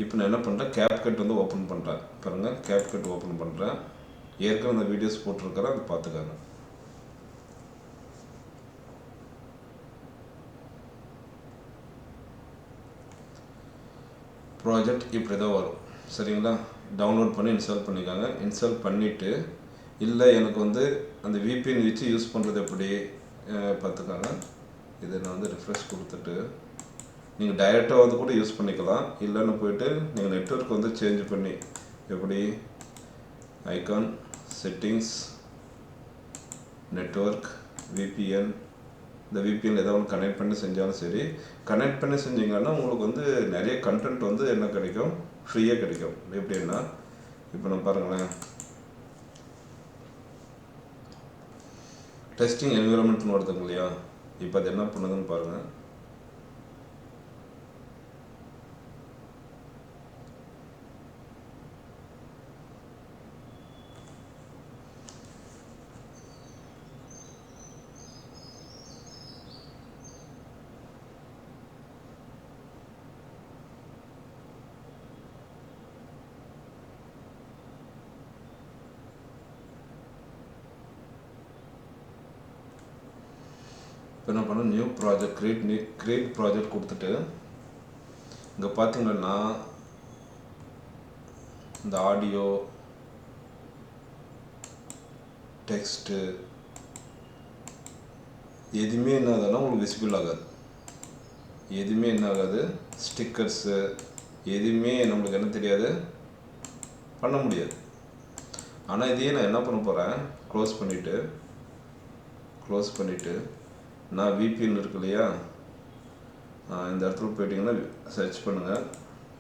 A: இப்போ நான் என்ன பண்ணுறேன், கேப்கட் வந்து ஓப்பன் பண்ணுறேன். பாருங்கள், கேப்கட் ஓப்பன் பண்ணுறேன். ஏற்கனவே அந்த வீடியோஸ் போட்டிருக்கிறேன், அதை பார்த்துக்காங்க. ப்ராஜெக்ட் இப்படி தான் வரும். சரிங்களா? டவுன்லோட் பண்ணி இன்ஸ்டால் பண்ணிக்காங்க. இன்ஸ்டால் பண்ணிவிட்டு, இல்லை எனக்கு வந்து அந்த விபிஎன் வச்சு யூஸ் பண்ணுறது எப்படி பார்த்துக்காங்க. இதை நான் வந்து ரிஃப்ரெஷ் கொடுத்துட்டு நீங்கள் டைரெக்டாக வந்து கூட யூஸ் பண்ணிக்கலாம். இல்லைன்னு போயிட்டு நீங்கள் நெட்வொர்க் வந்து சேஞ்ச் பண்ணி, எப்படி ஐகான், செட்டிங்ஸ், நெட்வொர்க், விபிஎன், இந்த விபிஎன் ஏதாவது ஒன்று கனெக்ட் பண்ணி செஞ்சாலும் சரி, கனெக்ட் பண்ணி செஞ்சிங்கன்னா உங்களுக்கு வந்து நிறைய கண்டென்ட் வந்து என்ன கிடைக்கும், ஃப்ரீயாக கிடைக்கும். எப்படின்னா இப்போ நான் பாருங்களேன், டெஸ்டிங் என்விரான்மெண்ட்னு வருதுங்க இல்லையா, இப்போ அது என்ன பண்ணுதுன்னு பாருங்கள். இப்போ என்ன பண்ண, நியூ ப்ராஜெக்ட் கிரியேட் ப்ராஜெக்ட் கொடுத்துட்டு, இங்கே பார்த்தீங்கன்னா இந்த ஆடியோ, டெக்ஸ்ட்டு எதுவுமே என்ன ஆகுதுன்னா உங்களுக்கு விசிபிள் ஆகாது. எதுவுமே என்ன ஆகாது, ஸ்டிக்கர்ஸு எதுவுமே நம்மளுக்கு என்ன தெரியாது, பண்ண முடியாது. ஆனால் இதையே நான் என்ன பண்ண போகிறேன், க்ளோஸ் பண்ணிவிட்டு நான் விபிஎன் இருக்கு இல்லையா, இந்த இடத்துல போயிட்டிங்கன்னா சர்ச் பண்ணுங்கள்.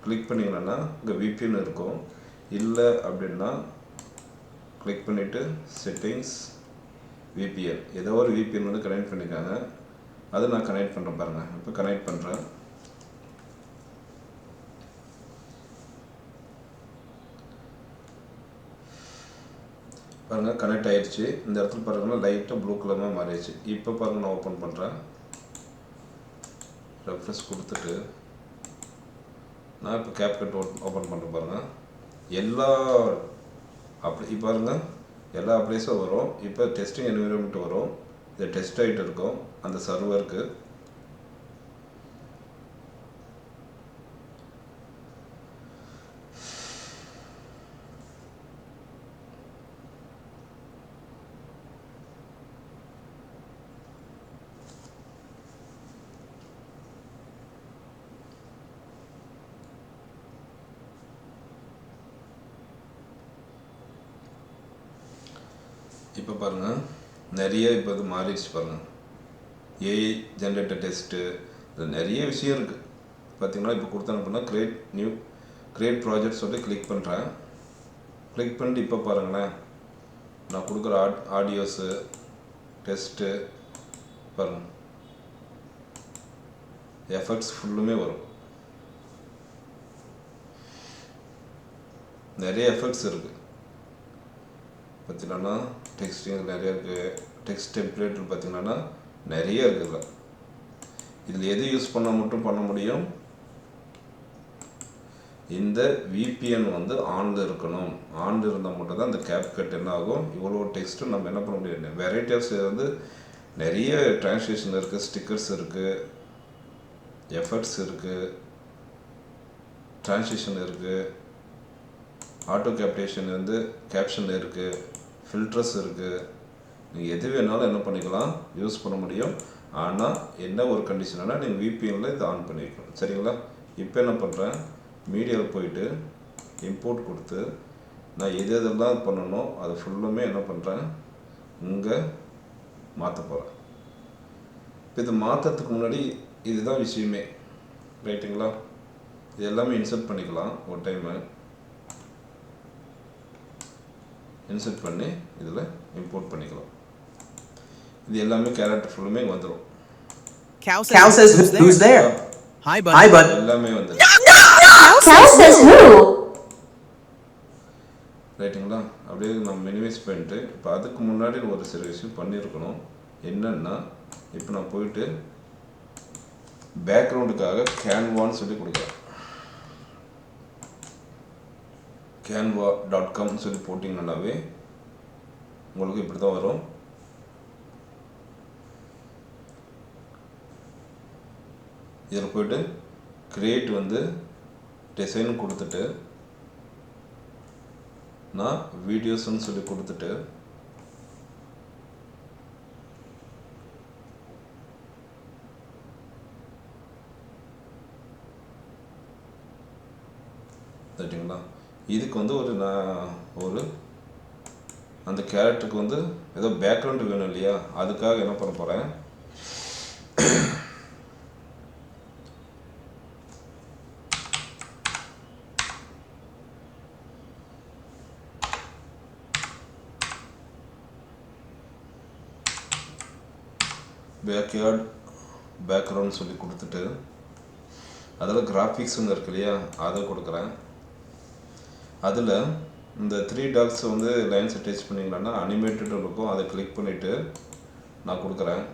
A: கிளிக் பண்ணிங்கன்னா இங்கே விபிஎன் இருக்கும். இல்லை அப்படின்னா கிளிக் பண்ணிவிட்டு செட்டிங்ஸ், விபிஎன், ஏதோ ஒரு விபிஎன் வந்து கனெக்ட் பண்ணிக்காங்க. அதை நான் கனெக்ட் பண்ணுறேன் பாருங்கள். இப்போ கனெக்ட் பண்ணுறேன். பாருங்கள், கனெக்ட் ஆகிடுச்சு. இந்த இடத்துல பாருங்கன்னா லைட்டாக ப்ளூ கலராக மாறிடுச்சு. இப்போ பாருங்கள், நான் ஓப்பன் பண்ணுறேன். ரெஃப்ரெஷ் கொடுத்துட்டு நான் இப்போ கேப்கட் ஓப்பன் பண்ணுறேன். பாருங்கள், எல்லா பாருங்கள் எல்லா அப்ளைஸும் வரும். இப்போ டெஸ்டிங் என்விரான்மெண்ட் வரும். இது டெஸ்ட் ஆகிட்டு இருக்கும் அந்த சர்வருக்கு. இப்போ பாருங்கள், நிறைய இப்போ இது மாறிடுச்சு பாருங்கள். ஏஐ ஜென்ரேட்டர் டெஸ்ட்டு, இது நிறைய விஷயம் இருக்குது. பார்த்தீங்கன்னா இப்போ கொடுத்தேன் அப்படின்னா கிரியேட் ப்ராஜெக்ட் சொல்லி கிளிக் பண்ணுறேன். கிளிக் பண்ணிட்டு இப்போ பாருங்களேன், நான் கொடுக்குற ஆடியோஸு, டெஸ்ட்டு பாருங்கள், எஃபெக்ட்ஸ் ஃபுல்லுமே வரும். நிறைய எஃபெக்ட்ஸ் இருக்குது. பார்த்தீங்கன்னா டெக்ஸ்டிங் நிறைய இருக்குது. டெக்ஸ்ட் டெம்ப்ளேட் பார்த்தீங்கன்னா நிறைய இருக்குதுல்ல. இதில் எது யூஸ் பண்ணால் மட்டும் பண்ண முடியும், இந்த VPN வந்து ஆனில் இருக்கணும். ஆனில் இருந்தால் மட்டும் தான் இந்த CapCut என்ன ஆகும், இவ்வளோ டெக்ஸ்ட்டும் நம்ம என்ன பண்ண முடியாது. வெரைட்டி ஆஃப் வந்து நிறைய டிரான்ஸ்லேஷன் இருக்குது, ஸ்டிக்கர்ஸ் இருக்குது, எஃபர்ட்ஸ் இருக்குது, டிரான்ஸ்லேஷன் இருக்குது, ஆட்டோ கேப்டேஷன் வந்து கேப்ஷன் இருக்குது, ஃபில்டர்ஸ் இருக்குது. நீங்கள் எது வேணாலும் என்ன பண்ணிக்கலாம், யூஸ் பண்ண முடியும். ஆனால் என்ன ஒரு கண்டிஷன்னா நீங்கள் VPNல இதை ஆன் பண்ணி வைக்கணும். சரிங்களா? இப்போ என்ன பண்ணுறேன், மீடியாவில் போயிட்டு இம்போர்ட் கொடுத்து நான் எது எதெல்லாம் பண்ணணும் அதை ஃபுல்லுமே என்ன பண்ணுறேன், இங்கே மாற்ற போகிறேன். இப்போ இது மாற்றத்துக்கு முன்னாடி இதுதான் விஷயமே, ரைட்டுங்களா? இது எல்லாமே இன்சர்ட் பண்ணிக்கலாம். ஒரு டைமு இன்சர்ட் பண்ணி இதில் இம்போர்ட் பண்ணிக்கலாம். இது எல்லாமே கேரக்டர் ஃபுல்லுமே வந்துடும்.
D: Cow says, who's there? Hi, bud.
A: எல்லாமே வந்துடும்.
B: Cow says who?
A: ரைட்டுங்களா? அப்படியே நம்ம மினிமைஸ் பண்ணிட்டு இப்போ அதுக்கு முன்னாடி ஒரு சில விஷயம் பண்ணியிருக்கணும். என்னென்னா இப்போ நான் போயிட்டு பேக்ரவுண்டுக்காக கேன்வான்னு சொல்லி கொடுக்குறேன். canva.com சொல்லி போட்டிங்கன்னாவே உங்களுக்கு இப்படி தான் வரும். இதில் போய்ட்டு கிரியேட் வந்து டிசைன் கொடுத்துட்டு நான் வீடியோஸ்ன்னு சொல்லி கொடுத்துட்டு சரிங்களா? இதுக்கு வந்து ஒரு அந்த கேரக்டருக்கு வந்து ஏதோ பேக்ரவுண்டு வேணும் இல்லையா, அதுக்காக என்ன பண்ண போகிறேன், பேக்ரவுண்ட் சொல்லி கொடுத்துட்டு அதில் கிராஃபிக்ஸ்னு இருக்கு இல்லையா, அதை கொடுக்குறேன். அதில் இந்த 3 டாட்ஸ் வந்து லைன்ஸ் டச் பண்ணிங்கன்னா அனிமேட்டட் இருக்கும். அதை கிளிக் பண்ணிவிட்டு நான் கொடுக்குறேன்.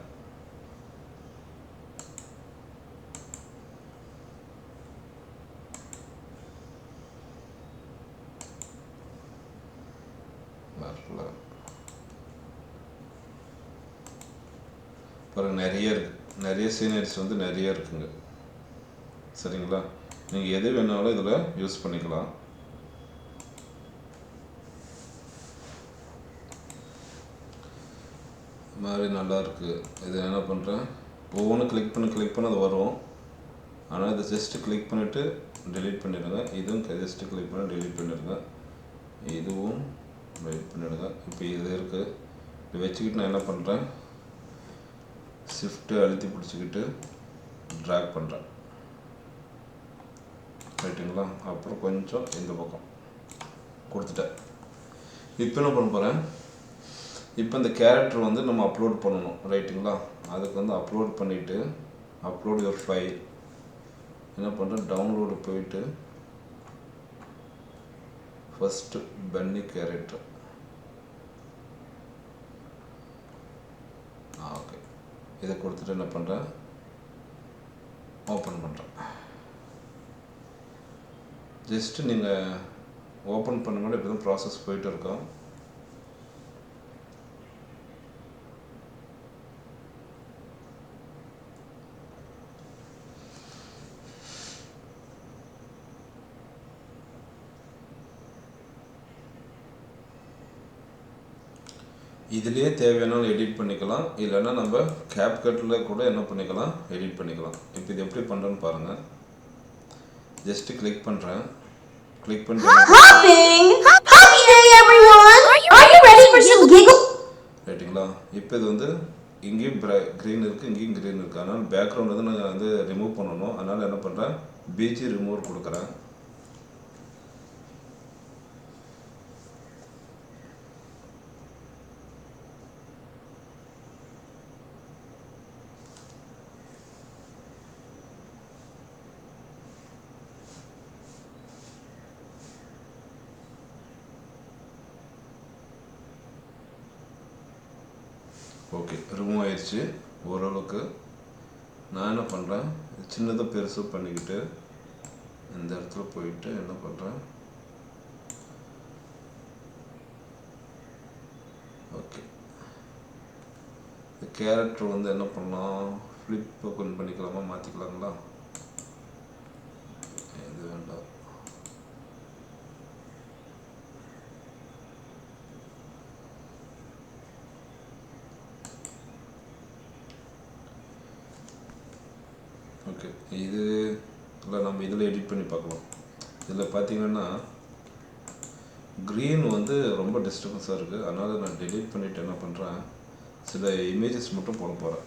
A: அப்புறம் நிறைய சீனரிஸ் வந்து நிறைய இருக்குங்க. சரிங்களா? நீங்கள் எது வேணாலும் இதில் யூஸ் பண்ணிக்கலாம். மாதிரி நல்லா இருக்குது. இது என்ன பண்ணுறேன், ஒவ்வொன்றும் கிளிக் பண்ண அது வரும். ஆனால் இதை ஜஸ்ட்டு கிளிக் பண்ணிவிட்டு டெலீட் பண்ணிடுங்க. இதுவும் ஜஸ்ட்டு கிளிக் பண்ணி டெலீட் பண்ணிடுங்க. இதுவும் டெலீட் பண்ணிடுங்க. இப்போ இது இருக்குது, இது வச்சுக்கிட்டு நான் என்ன பண்ணுறேன், ஷிஃப்ட்டு அழுத்தி பிடிச்சிக்கிட்டு ட்ராக் பண்ணுறேன். ரைட்டுங்களா? அப்புறம் கொஞ்சம் இந்த பக்கம் கொடுத்துட்டேன். இப்போ என்ன பண்ண போகிறேன், இப்போ இந்த கேரக்டர் வந்து நம்ம அப்லோட் பண்ணணும். ரைட்டுங்களா? அதுக்கு வந்து அப்லோட் பண்ணிவிட்டு அப்லோட் யுவர் ஃபைல் என்ன பண்ணுறேன், டவுன்லோடு போயிட்டு ஃபஸ்ட்டு பன்னி கேரக்டர். ஓகே, இதை கொடுத்துட்டு என்ன பண்ணுறேன், ஓப்பன் பண்ணுறேன். ஜஸ்ட்டு நீங்கள் ஓப்பன் பண்ணும்போது இப்படி தான் ப்ராசஸ் போயிட்டு இருக்கோம். இதிலே தேவையானாலும் எடிட் பண்ணிக்கலாம், இல்லைன்னா நம்ம CapCutல கூட என்ன பண்ணிக்கலாம், எடிட் பண்ணிக்கலாம். இப்போ இது எப்படி பண்ணுறேன்னு பாருங்கள். ஜஸ்ட்டு கிளிக் பண்ணுறேன். கிளிக் பண்ணி
B: Hopping! Happy day, everyone! Are you ready for some giggle?
A: ரைட்டுங்களா? இப்போ இது வந்து இங்கேயும் க்ரீன் இருக்குது, இங்கேயும் க்ரீன் இருக்குது. அதனால் பேக்ரவுண்ட் வந்து நான் வந்து ரிமூவ் பண்ணணும். அதனால் என்ன பண்ணுறேன், BG ரிமூவ் கொடுக்குறேன். ஓகே, ரிமூவ் ஆயிடுச்சு ஓரளவுக்கு. நான் என்ன பண்ணுறேன், சின்னதாக பெருசாக பண்ணிக்கிட்டு இந்த இடத்துல போயிட்டு என்ன பண்ணுறேன், ஓகே இந்த கேரக்டர் வந்து என்ன பண்ணலாம், ஃப்ளிப் ஓப்பன் பண்ணிக்கலாமா, மாற்றிக்கலாங்களா, இது வேண்டாம். ஓகே இது இல்லை, நம்ம இதில் எடிட் பண்ணி பார்க்கலாம். இதில் பார்த்தீங்கன்னா க்ரீன் வந்து ரொம்ப டிஸ்டர்பன்ஸாக இருக்குது. அதனால் நான் டெலீட் பண்ணிவிட்டு என்ன பண்ணுறேன், சில இமேஜஸ் மட்டும் போட போகிறேன்.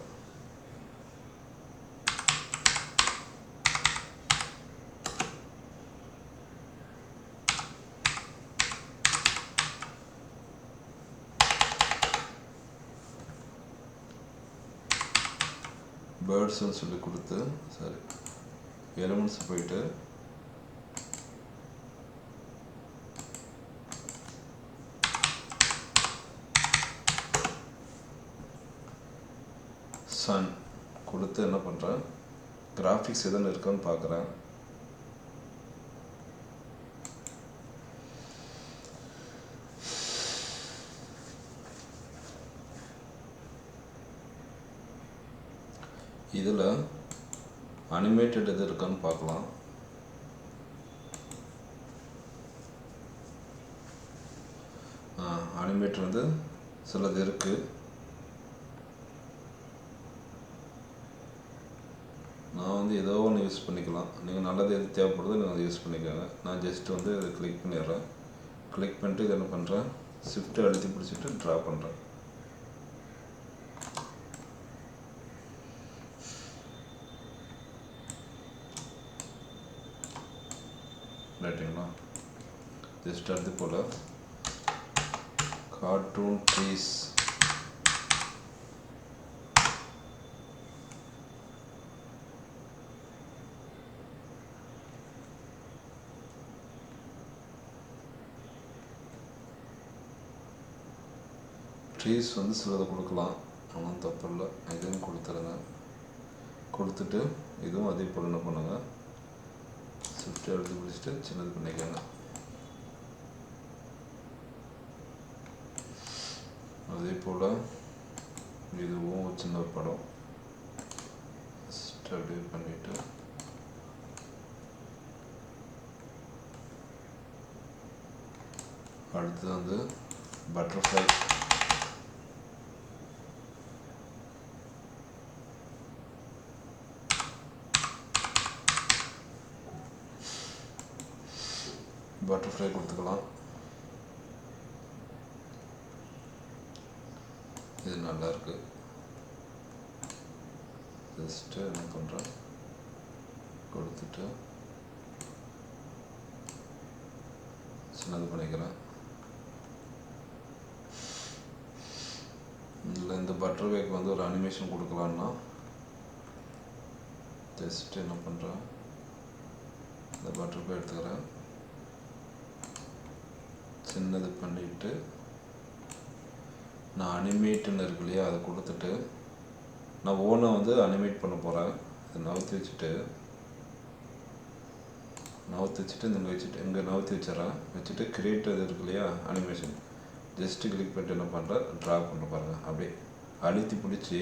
A: பேர்ட்ஸ்ன்னு சொல்லி கொடுத்து, சரி எலிமெண்ட்ஸ் போயிட்டு சன் கொடுத்து என்ன பண்ணுறேன், கிராஃபிக்ஸ் எதுன்னு இருக்கான்னு பார்க்குறேன். இதில் அனிமேட்டட் எது இருக்கான்னு பார்க்கலாம். அனிமேட்டட் வந்து சிலது இருக்குது. நான் வந்து ஏதோ ஒன்று யூஸ் பண்ணிக்கலாம். நீங்கள் நல்லது எது தேவைப்படுதோ நீங்கள் அதை யூஸ் பண்ணிக்கோங்க. நான் ஜஸ்ட் வந்து இதை கிளிக் பண்ணிடுறேன். கிளிக் பண்ணிட்டு இதை என்ன பண்ணுறேன், ஷிஃப்ட்டை அழுத்தி பிடிச்சிட்டு ட்ரா பண்ணுறேன். ரைட்டுங்களா, ஜஸ்ட் அது போல் கார்ட்டூன் ட்ரீஸ் வந்து சிலதை கொடுக்கலாம், ஆனால் தப்பு இல்லை. இதுவும் கொடுத்துருங்க. கொடுத்துட்டு இதுவும் அதே போல் என்ன பண்ணுங்க, ஷிஃப்ட் எடுத்து பிடிச்சிட்டு சின்னது பண்ணிக்கோங்க. அதே போல் இதுவும் சின்ன படம் ஸ்டடி பண்ணிவிட்டு அடுத்து வந்து பட்டர்ஃப்ளை கொடுத்துக்கலாம். இது நல்லா இருக்கு. ஜஸ்ட் என்ன பண்ணுறேன், கொடுத்துட்டு சின்னது பண்ணிக்கிறேன். இதில் இந்த பட்டர்ஃப்ளைக்கு வந்து ஒரு அனிமேஷன் கொடுக்கலான்னா ஜஸ்ட் என்ன பண்ணுறேன், இந்த பட்டர்ஃப்ளை எடுத்துக்கிறேன், சின்னது பண்ணிவிட்டு நான் அனிமேட்டுன்னு இருக்கு இல்லையா, அதை கொடுத்துட்டு நான் ஓனாக வந்து அனிமேட் பண்ண போகிறேன். இதை நவுத்தி வச்சுட்டு இங்கே நவுத்தி வச்சிடறேன். வச்சுட்டு கிரியேட் இது இருக்கு இல்லையா அனிமேஷன், ஜஸ்ட்டு கிளிக் பண்ணிட்டு என்ன பண்ணுறேன், ட்ரா பண்ண பாருங்கள். அப்படியே அழுத்தி பிடிச்சி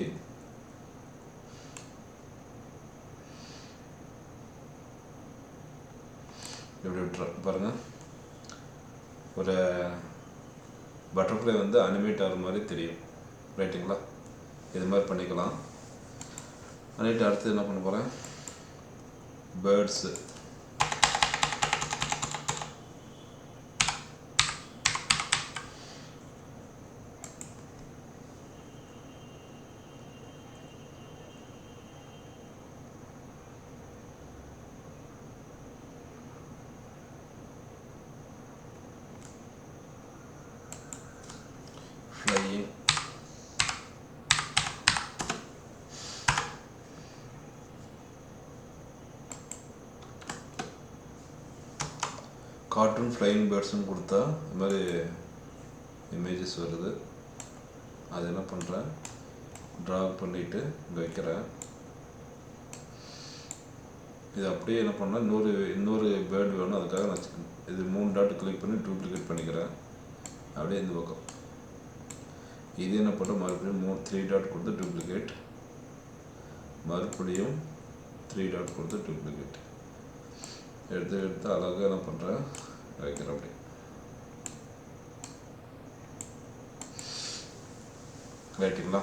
A: இப்படி விட்டுற பாருங்கள், ஒரு பட்டர்ஃப்ளை வந்து அனிமேட் ஆகிற மாதிரி தெரியும். ரைட்டுங்களா, இது மாதிரி பண்ணிக்கலாம். பண்ணிவிட்டு அடுத்து என்ன பண்ண போகிறேன், பேர்ட்ஸு flying கார்ட்டூன் ஃப்ளையிங் பேர்ட்ஸ்னு கொடுத்தா இந்த மாதிரி இமேஜஸ் வருது. அது என்ன பண்ணுறேன், ட்ரா பண்ணிவிட்டு இங்கே வைக்கிறேன். இது அப்படியே என்ன பண்ணால் இன்னொரு பேர்டு வேணும், அதுக்காக நான் இது 3 டாட் கிளிக் பண்ணி டூப்ளிகேட் பண்ணிக்கிறேன். அப்படியே இந்த பக்கம் இது என்ன பண்ணுறோம், மறுபடியும் 3 டாட் கொடுத்து டூப்ளிகேட், மறுபடியும் 3 டாட் கொடுத்து டூப்ளிகேட் எடுத்து அழகாக என்ன பண்ணுறேன் வைக்கிறேன். அப்படி ரைட்டுங்களா?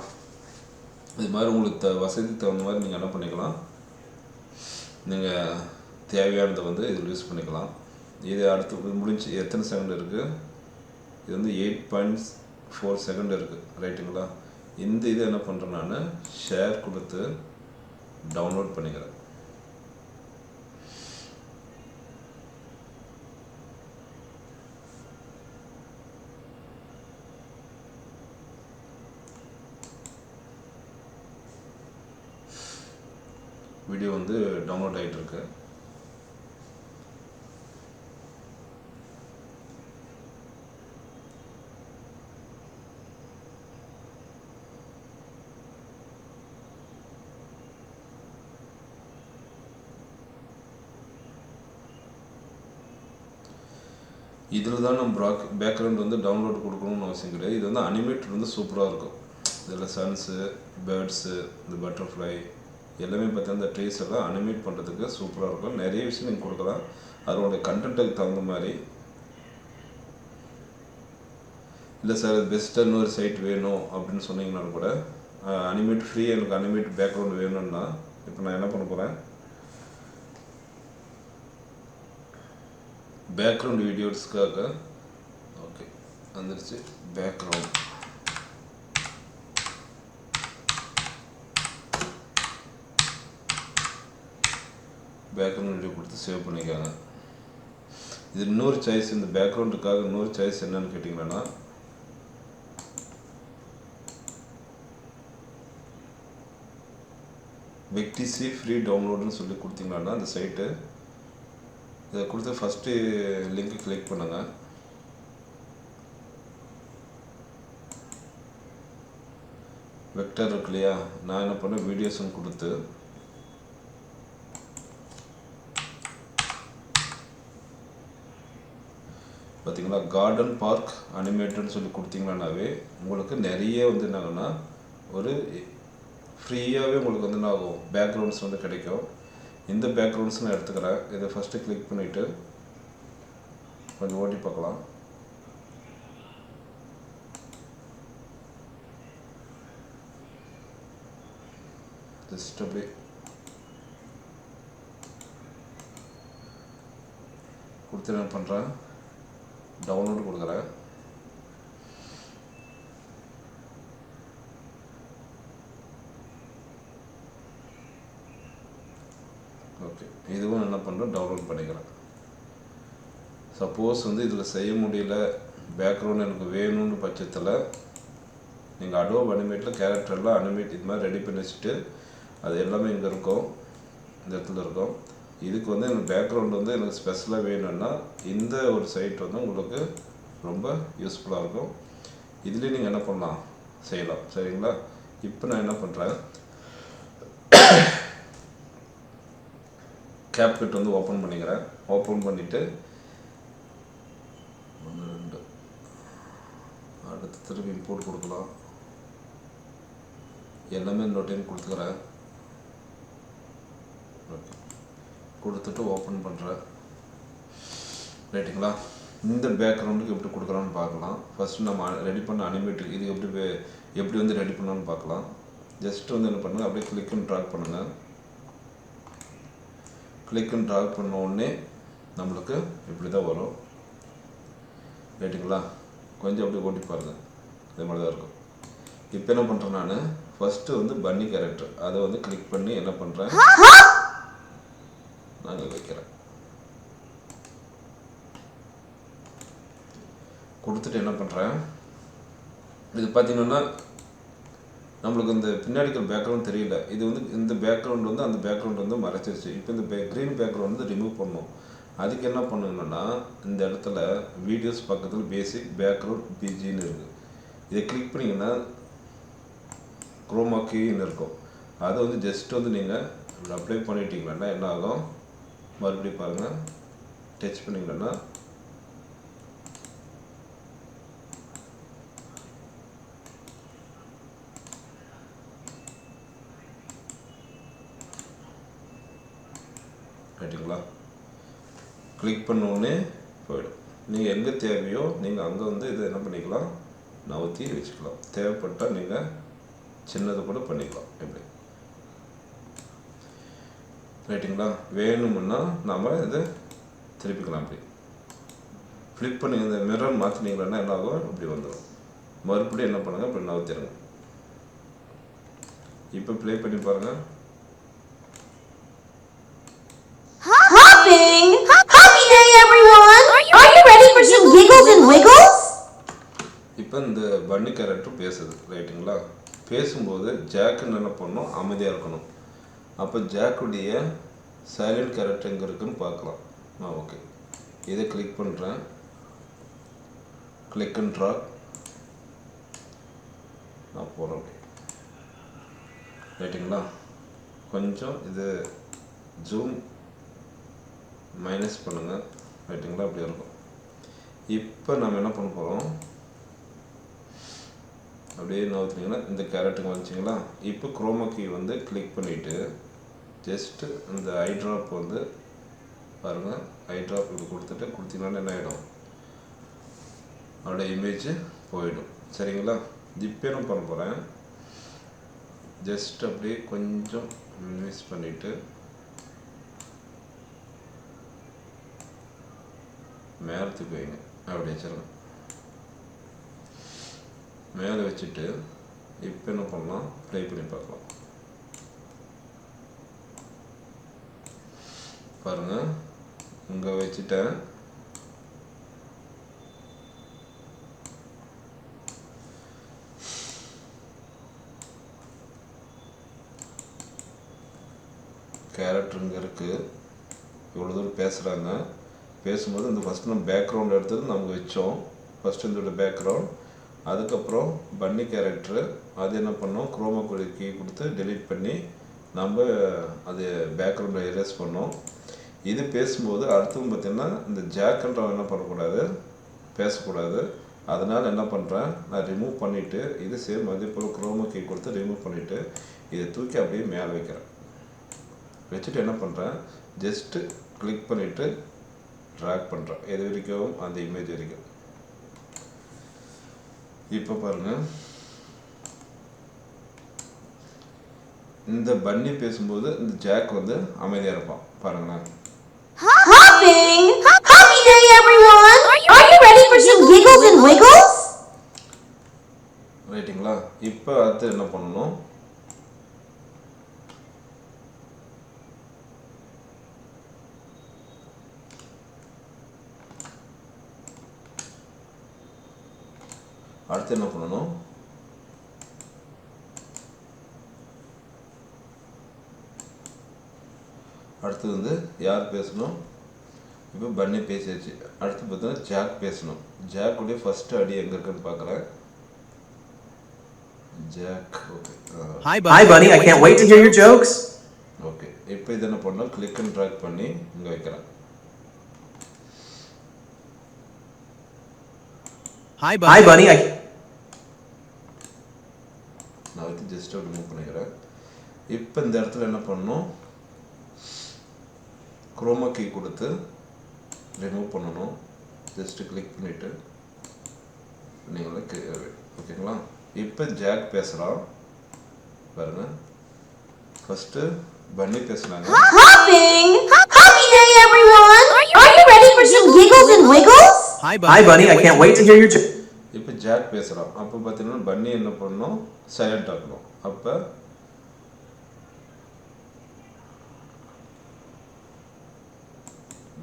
A: இது மாதிரி உங்களுக்கு வசதிக்கு தகுந்த மாதிரி நீங்கள் என்ன பண்ணிக்கலாம், நீங்கள் தேவையானதை வந்து இதில் யூஸ் பண்ணிக்கலாம். இது அடுத்து முடிஞ்சு எத்தனை செகண்ட் இருக்குது, இது வந்து 8.4 செகண்ட் இருக்குது. ரைட்டுங்களா? இந்த இது என்ன பண்ணுறேன், நான் ஷேர் கொடுத்து டவுன்லோட் பண்ணிக்கிறேன். வீடியோ வந்து டவுன்லோட் ஆகிட்டு இருக்கு. இதில் தான் நம்ம பேக்ரவுண்ட் வந்து டவுன்லோட் கொடுக்கணும்னு அவசியம் கிடையாது. இது வந்து அனிமேட் வந்து சூப்பராக இருக்கும். இதில் சன்ஸு, பேர்ட்ஸு, இந்த பட்டர்ஃப்ளை எல்லாமே பார்த்தா இந்த ட்ரீஸ் எல்லாம் அனிமேட் பண்ணுறதுக்கு சூப்பராக இருக்கும். நிறைய விஷயம் நீங்கள் கொடுக்கலாம். அதோடைய கண்டென்ட்டுக்கு தகுந்த மாதிரி. இல்லை சார் பெஸ்ட்டாக இன்னொரு சைட் வேணும் அப்படின்னு சொன்னீங்கன்னாலும் கூட அனிமேட் ஃப்ரீ, எனக்கு அனிமேட் பேக்ரவுண்ட் வேணும்னா இப்போ நான் என்ன பண்ண போகிறேன், பேக்ரவுண்ட் வீடியோஸ்க்காக ஓகே வந்துருச்சு. பேக்ரவுண்ட் வீடியோ கொடுத்து சேவ் பண்ணிக்காங்க. இது இன்னொரு சாய்ஸ், இந்த பேக்ரவுண்டுக்காக இன்னொரு சாய்ஸ் என்னன்னு கேட்டிங்கன்னா, வெக்டிசி ஃப்ரீ டவுன்லோடுன்னு சொல்லி கொடுத்தீங்கன்னா அந்த சைட்டு, இதை கொடுத்து ஃபஸ்ட்டு லிங்க்கு கிளிக் பண்ணுங்கள். வெக்டர் இருக்கு இல்லையா, நான் என்ன பண்ணேன் வீடியோஸ்ன்னு கொடுத்து பார்த்தீங்களா கார்டன் பார்க் அனிமேட்டட்னு சொல்லி கொடுத்தீங்கன்னாவே உங்களுக்கு நிறைய வந்து என்னாகுன்னா ஒரு ஃப்ரீயாகவே உங்களுக்கு வந்து என்ன ஆகும், பேக்ரவுண்ட்ஸ் வந்து கிடைக்கும். இந்த பேக்ரவுண்ட்ஸ் நான் எடுத்துக்கிறேன். இதை ஃபஸ்ட்டு கிளிக் பண்ணிவிட்டு கொஞ்சம் ஓட்டி பார்க்கலாம். ஜஸ்ட் அப்படியே கொடுத்து என்ன பண்ணுறேன், டவுன்லோடு கொடுக்குறேன். ஓகே, இதுவும் என்ன பண்ணுறேன், டவுன்லோட் பண்ணிக்கிறேன். சப்போஸ் வந்து இதில் செய்ய முடியல, பேக்ரவுண்ட் எனக்கு வேணும்னு பட்சத்தில் நீங்கள் அடோப் அனிமேட்டில் கேரக்டர்லாம் அனிமேட் இது மாதிரி ரெடி பண்ணி வச்சுட்டு அது எல்லாமே இங்கே இருக்கும், இந்த இடத்துல இருக்கும். இதுக்கு வந்து எனக்கு பேக்ரவுண்ட் வந்து எனக்கு ஸ்பெஷலாக வேணும்னா இந்த ஒரு சைட் வந்து உங்களுக்கு ரொம்ப யூஸ்ஃபுல்லாக இருக்கும். இதுலேயே நீங்கள் என்ன பண்ணலாம், செய்யலாம். சரிங்களா? இப்போ நான் என்ன பண்ணுறேன், கேப்கட் வந்து ஓப்பன் பண்ணிக்கிறேன். ஓப்பன் பண்ணிவிட்டு 1 2 அடுத்து திரும்பி இம்போர்ட் கொடுக்கலாம். எல்லாமே இன்னொரு டைம் கொடுத்துக்கிறேன். ஓகே, கொடுத்துட்டு ஓப்பன் பண்ணுறேன். ரைட்டுங்களா? இந்த பேக்ரவுண்டுக்கு எப்படி கொடுக்குறான்னு பார்க்கலாம். ஃபஸ்ட்டு நம்ம ரெடி பண்ண அனிமேட்டு இது எப்படி வந்து ரெடி பண்ணலான்னு பார்க்கலாம். ஜஸ்ட் வந்து என்ன பண்ணுங்கள், அப்படியே கிளிக் அண்ட் ட்ராக் பண்ணுங்கள். கிளிக் அண்ட் ட்ராக் பண்ண உடனே நம்மளுக்கு இப்படி தான் வரும். ரைட்டுங்களா? கொஞ்சம் அப்படியே ஓட்டி பாருங்கள், இதே மாதிரி தான் இருக்கும். இப்போ என்ன பண்ணுறேன், நான் ஃபஸ்ட்டு வந்து பன்னி கேரக்டர் அதை வந்து கிளிக் பண்ணி என்ன பண்ணுறேன், நாங்கள் வைக்கிறேன். கொடுத்துட்டு என்ன பண்ணுறேன், இது பார்த்தீங்கன்னா நம்மளுக்கு இந்த பின்னாடி இருக்கிற பேக்ரவுண்ட் தெரியல. இது வந்து இந்த பேக்ரவுண்ட் வந்து அந்த பேக்ரவுண்ட் வந்து மறைச்சிருச்சு. இப்போ இந்த க்ரீன் பேக்ரவுண்ட் வந்து ரிமூவ் பண்ணணும். அதுக்கு என்ன பண்ணணுன்னா, இந்த இடத்துல வீடியோஸ் பக்கத்தில் பேசிக் பேக்ரவுண்ட் பிஜின்னு இருக்குது. இதை கிளிக் பண்ணிங்கன்னா குரோமா கீன்னு இருக்கும். அதை வந்து ஜஸ்ட் வந்து நீங்கள் அப்ளை பண்ணிட்டீங்கன்னா என்ன ஆகும், மறுபடியும் பாருங்கள், டச் பண்ணிங்கன்னா ரைட்டுங்களா. கிளிக் பண்ண உடனே போயிடும். நீங்கள் எங்கே தேவையோ நீங்கள் அங்கே வந்து இதை என்ன பண்ணிக்கலாம், நவுத்தி வச்சுக்கலாம். தேவைப்பட்டால் நீங்கள் சின்னது கூட பண்ணிக்கலாம். எப்படி ரைட்டுங்களா. வேணுமுன்னா நாம் இதை திருப்பிக்கலாம். அப்படி ஃப்ளிப் பண்ணி இந்த மிரர் மாற்றினீங்கன்னா என்ன ஆகும், இப்படி வந்துடும். மறுபடியும் என்ன பண்ணுங்கள், இப்படி நவுத்திடுங்க. இப்போ ப்ளே பண்ணி பாருங்கள்.
B: Hopping! Happy day, everyone! Are you ready for some giggles and wiggles?
A: இப்போ இந்த பன்னி கேரக்டர் பேசுது. ரைட்டுங்களா. பேசும்போது ஜாக்குன்னு என்ன பண்ணணும், அமைதியாக இருக்கணும். அப்போ ஜாக்குடைய சைலண்ட் கேரக்டர் எங்கே இருக்குன்னு பார்க்கலாம். ஓகே, இதை கிளிக் பண்ணுறேன். கிளிக் அண்ட் ட்ராக் நான் போகிறேன். அப்படி ரைட்டுங்களா. கொஞ்சம் இது ஜூம் மைனஸ் பண்ணுங்கள். ரைட்டுங்களா. அப்படி இருக்கும். இப்போ நம்ம என்ன பண்ண போகிறோம், அப்படியே நவுத்துனீங்கன்னா இந்த கேரட்டுக்கு வந்துச்சிங்களா. இப்போ குரோமா கீ வந்து கிளிக் பண்ணிவிட்டு ஜஸ்ட்டு இந்த ஐ ட்ராப் வந்து பாருங்கள், ஐ ட்ராப் இப்படி கொடுத்தீங்கன்னா என்ன ஆகிடும், அதோட இமேஜ் போயிடும். சரிங்களா. இப்போ என்ன பண்ண போகிறேன், ஜஸ்ட் அப்படியே கொஞ்சம் மிஸ் பண்ணிவிட்டு மேலத்துக்கு வைங்க. அப்படி வச்சிடலாம். மேலே வச்சுட்டு இப்போ என்ன பண்ணலாம், ப்ளே பண்ணி பார்க்கலாம். பாருங்கள், இங்கே வச்சுட்டேன். கேரக்டர் இங்கே இருக்குது. இவ்வளோ தூரம் பேசுகிறாங்க. பேசும்போது இந்த ஃபஸ்ட்டு நம்ம பேக்ரவுண்ட் எடுத்தது நமக்கு வச்சோம். ஃபஸ்ட்டு இதோட பேக்ரவுண்ட், அதுக்கப்புறம் பன்னி கேரக்டரு அது என்ன பண்ணோம், குரோமா கீ கொடுத்து டெலீட் பண்ணி நம்ம அது பேக்ரவுண்டில் எரேஸ் பண்ணோம். இது பேசும்போது அடுத்தவங்க பார்த்திங்கன்னா இந்த ஜாக்குன்றவன் என்ன பண்ணக்கூடாது, பேசக்கூடாது. அதனால் என்ன பண்ணுறேன், நான் ரிமூவ் பண்ணிவிட்டு இது சேம் அதே போல் குரோமா கீ கொடுத்து ரிமூவ் பண்ணிவிட்டு இதை தூக்கி அப்படியே மேலே வைக்கிறேன். வச்சுட்டு என்ன பண்ணுறேன், ஜஸ்ட்டு கிளிக் பண்ணிவிட்டு ட்ராக் பண்ணுறேன். எது வரைக்கும், அந்த இமேஜ் வரைக்கும். இப்போ பாருங்கள், இந்த பன்னி பேசும்போது இந்த ஜாக் வந்து அமைதியாக இருப்பான். பாருங்களேன்.
B: Hopping! Happy day, everyone! Are you ready for some giggles and wiggles?
A: ரைட்டுங்களா. இப்போ அடுத்து என்ன பண்ணணும், அடுத்து என்ன பண்ணணும், அடுத்து வந்து யார் பேசணும், இப்போ பன்னி பேசியாச்சு. அடுத்து பார்த்தீங்கன்னா ஜாக் பேசணும். ஜாக்குடைய ஃபஸ்ட்டு அடி எங்கே இருக்குன்னு பார்க்குறேன். Joke. Okay.
D: Hi, Bunny. I can't wait to hear your jokes.
A: Okay. இப்போ இது என்ன பண்ணணும், கிளிக் அண்ட் ட்ராக் பண்ணி இங்கே வைக்கிறேன்.
D: Hi, Bunny.
A: நான் வந்து ஜஸ்ட் ரிமூவ் பண்ணிக்கிறேன். இப்போ இந்த இடத்துல என்ன பண்ணணும், குரோமா கீ கொடுத்து ரிமூவ் பண்ணணும். ஜஸ்ட்டு கிளிக் பண்ணிவிட்டு நீங்களே ஓகேங்களா. இப்போ ஜாக் பேசுகிறான். பாருங்கள், ஃபஸ்ட்டு பன்னி பேசுனாங்க.
B: Hopping! Happy day, everyone! Are you ready for some giggles and wiggles?
D: Hi, Bunny. I can't wait to hear your jokes.
A: இப்போ ஜாக் பேசுகிறான். அப்போ பார்த்தீங்கன்னா பன்னி என்ன பண்ணணும், சைலண்ட் ஆகணும். அப்போ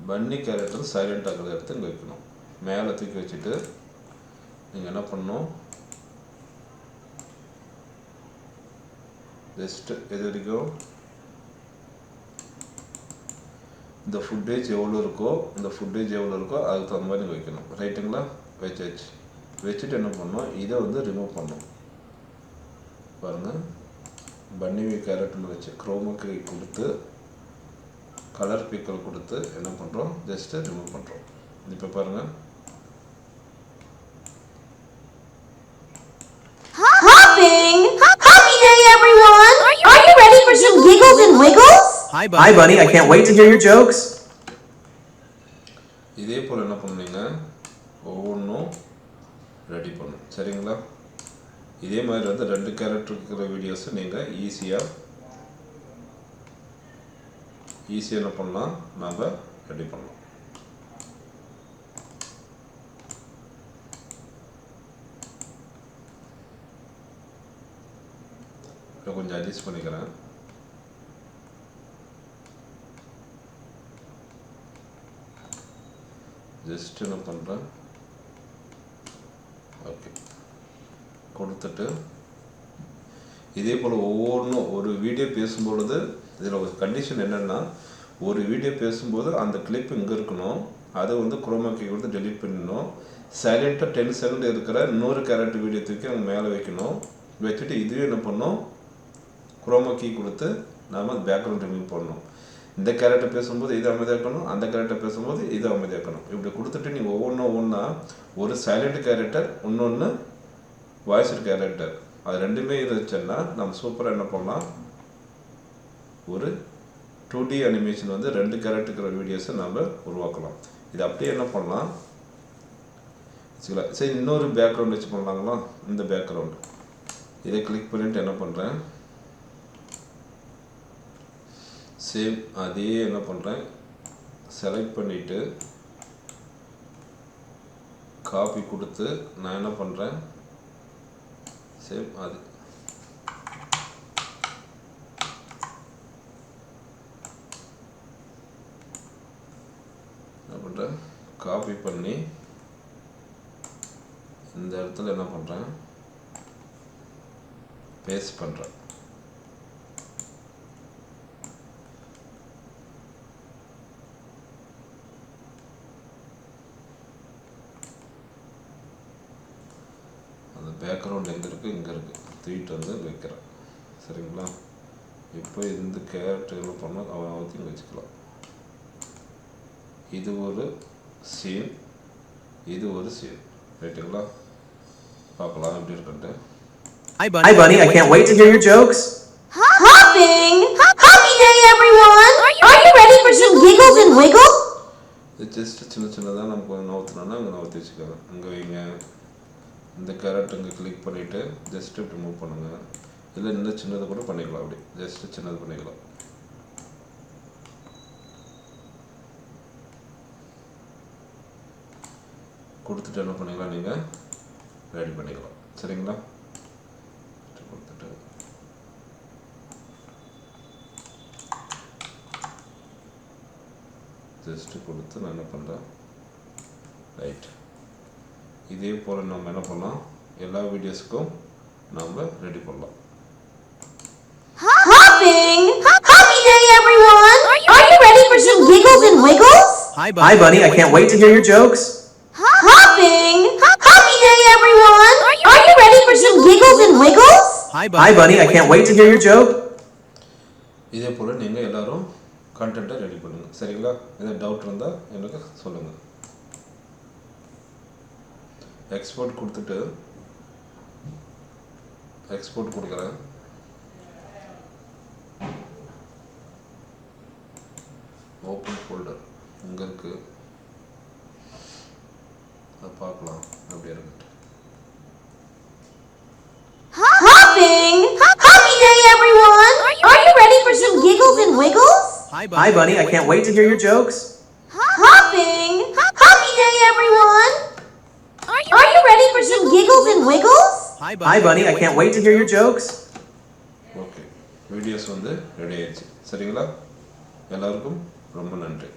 A: பன்னி கேரக்டர் சைலண்ட் ஆகிறத எடுத்து இங்கே வைக்கணும். மேலே தூக்கி வச்சுட்டு நீங்கள் என்ன பண்ணணும், ஜஸ்ட்டு எது வரைக்கும் இந்த ஃபுட்டேஜ் எவ்வளோ இருக்கோ அதுக்கு தகுந்த மாதிரி நீங்கள் வைக்கணும். ரைட்டுங்களா. வச்சாச்சு. வச்சுட்டு என்ன பண்ணணும், இதை வந்து ரிமூவ் பண்ணணும். பாருங்கள், பன்னி கேரக்டரில் வச்சு குரோமா கீ கொடுத்து கலர் பிக்கல் கொடுத்து என்ன பண்ணுறோம், ஜஸ்ட்டு ரிமூவ் பண்ணுறோம். இப்போ பாருங்கள்,
B: Hopping! Happy day, everyone! Are you ready for some giggles and wiggles?
D: Hi, buddy. I can't wait to hear your jokes.
A: இதே போல் என்ன பண்ணுவீங்க, ஒவ்வொன்றும் ரெடி பண்ணும். சரிங்களா? இதே மாதிரி வந்து 2 கேரக்டர் இருக்கிற வீடியோஸை நீங்கள் ஈஸியாக என்ன பண்ணலாம், நாம் ரெடி பண்ணலாம். இப்போ கொஞ்சம் அட்ஜஸ்ட் பண்ணிக்கிறேன். ஜஸ்ட் என்ன பண்ணுறேன், ஓகே கொடுத்துட்டு இதே போல் ஒவ்வொன்றும் ஒரு வீடியோ பேசும்பொழுது இதில் ஒரு கண்டிஷன் என்னென்னா, ஒரு வீடியோ பேசும்போது அந்த கிளிப் இங்கே இருக்கணும், அதை வந்து குரோமாக்கி கொடுத்து டெலீட் பண்ணிடணும். சைலண்ட்டாக 10 செகண்ட் இருக்கிற இன்னொரு கேரக்டர் வீடியோ தூக்கி அங்கே மேலே வைக்கணும். வச்சுட்டு இதுவே என்ன பண்ணணும், குரோமாக்கி கொடுத்து நாம் பேக்ரவுண்ட் ரிமூவ் பண்ணணும். இந்த கேரக்டர் பேசும்போது இது அமைதியாக்கணும், அந்த கேரக்டர் பேசும்போது இது அமைதியாக்கணும். இப்படி கொடுத்துட்டு நீங்கள் ஒவ்வொன்றா ஒரு சைலண்ட் கேரக்டர், இன்னொன்று வாய்ஸ்டு கேரக்டர், அது ரெண்டுமே இருந்துச்சுன்னா நம்ம சூப்பராக என்ன பண்ணலாம், ஒரு 2D அனிமேஷன் வந்து 2 கேரக்டர் இருக்கிற வீடியோஸை நம்ம உருவாக்கலாம். இது அப்படியே என்ன பண்ணலாம், சரி இன்னொரு பேக்ரவுண்ட் வச்சு பண்ணலாங்களா. இந்த பேக்ரவுண்டு இதை கிளிக் பண்ணிவிட்டு என்ன பண்ணுறேன், சேம் அதே என்ன பண்ணுறேன், செலக்ட் பண்ணிவிட்டு காப்பி கொடுத்து நான் என்ன பண்ணுறேன், சேம் அது என்ன பண்ணுறேன், காப்பி பண்ணி இந்த இடத்துல என்ன பண்ணுறேன், பேஸ்ட் பண்ணுறேன். பேக்ரவுண்ட் எங்கே இருக்குது, இங்கே இருக்குது, தூக்கிட்டு வந்து வைக்கிறேன். சரிங்களா? இப்போ இந்த கேரக்டர் என்ன பண்ணோம், அவன் வச்சுக்கலாம். இது ஒரு சீன், இது ஒரு சீன். ரைட்டுங்களா? பார்க்கலாம் எப்படி இருக்குன்ட்டு.
D: Hi, buddy. I can't wait to hear your jokes.
B: Hopping! Happy day, everyone! Are you ready for some giggles and wiggles?
A: இது ஜஸ்ட்டு சின்னதாக நம்ம கொஞ்சம் நவுத்தினோன்னா அங்கே நவுத்தி வச்சுக்கோங்க. இங்கே வைங்க. இந்த கேரக்டர் இங்கே கிளிக் பண்ணிவிட்டு ஜஸ்ட்டு இப்படி மூவ் பண்ணுங்கள். இல்லை இன்னும் சின்னது கூட பண்ணிக்கலாம். அப்படி ஜஸ்ட்டு சின்னது பண்ணிக்கலாம். கொடுத்துட்டு என்ன பண்ணிக்கலாம், நீங்கள் ரெடி பண்ணிக்கலாம். சரிங்களா? கொடுத்துட்டு ஜஸ்ட்டு கொடுத்து நான் என்ன பண்ணுறேன், ரைட். இதே போல் நம்ம என்ன பண்ணலாம், எல்லா வீடியோஸ்க்கும் நம்ம ரெடி பண்ணலாம்.
B: Hopping! Happy day, everyone! Are you ready for some giggles and wiggles?
D: Hi, buddy. I can't wait to hear your jokes.
B: Hopping! Happy day, everyone! Are you ready for some giggles and wiggles?
D: Hi, buddy. I can't wait to hear your joke.
A: இதே போல் நீங்கள் எல்லோரும் கண்டென்ட்டை ready பண்ணுங்கள். சரிங்களா? எதாவது doubt இருந்தால் எனக்கு சொல்லுங்கள். எக்ஸ்போர்ட் கொடுத்துட்டு எக்ஸ்போர்ட் கொடுக்குறேன். ஓப்பன் ஃபோல்டர் இங்கே இருக்குது, அதை பார்க்கலாம் அப்படியே இருக்கு.
B: Hopping! Happy day, everyone! Are you ready for some giggles and wiggles?
D: Hi, buddy. I can't wait to hear your jokes.
B: Hopping! Happy day, everyone! Are you ready for some giggles and wiggles?
D: Hi, buddy. I can't wait to hear your jokes.
A: Okay, videos வந்து ready ஆயிடுச்சு. சரிங்களா? எல்லாருக்கும் ரொம்ப நன்றி.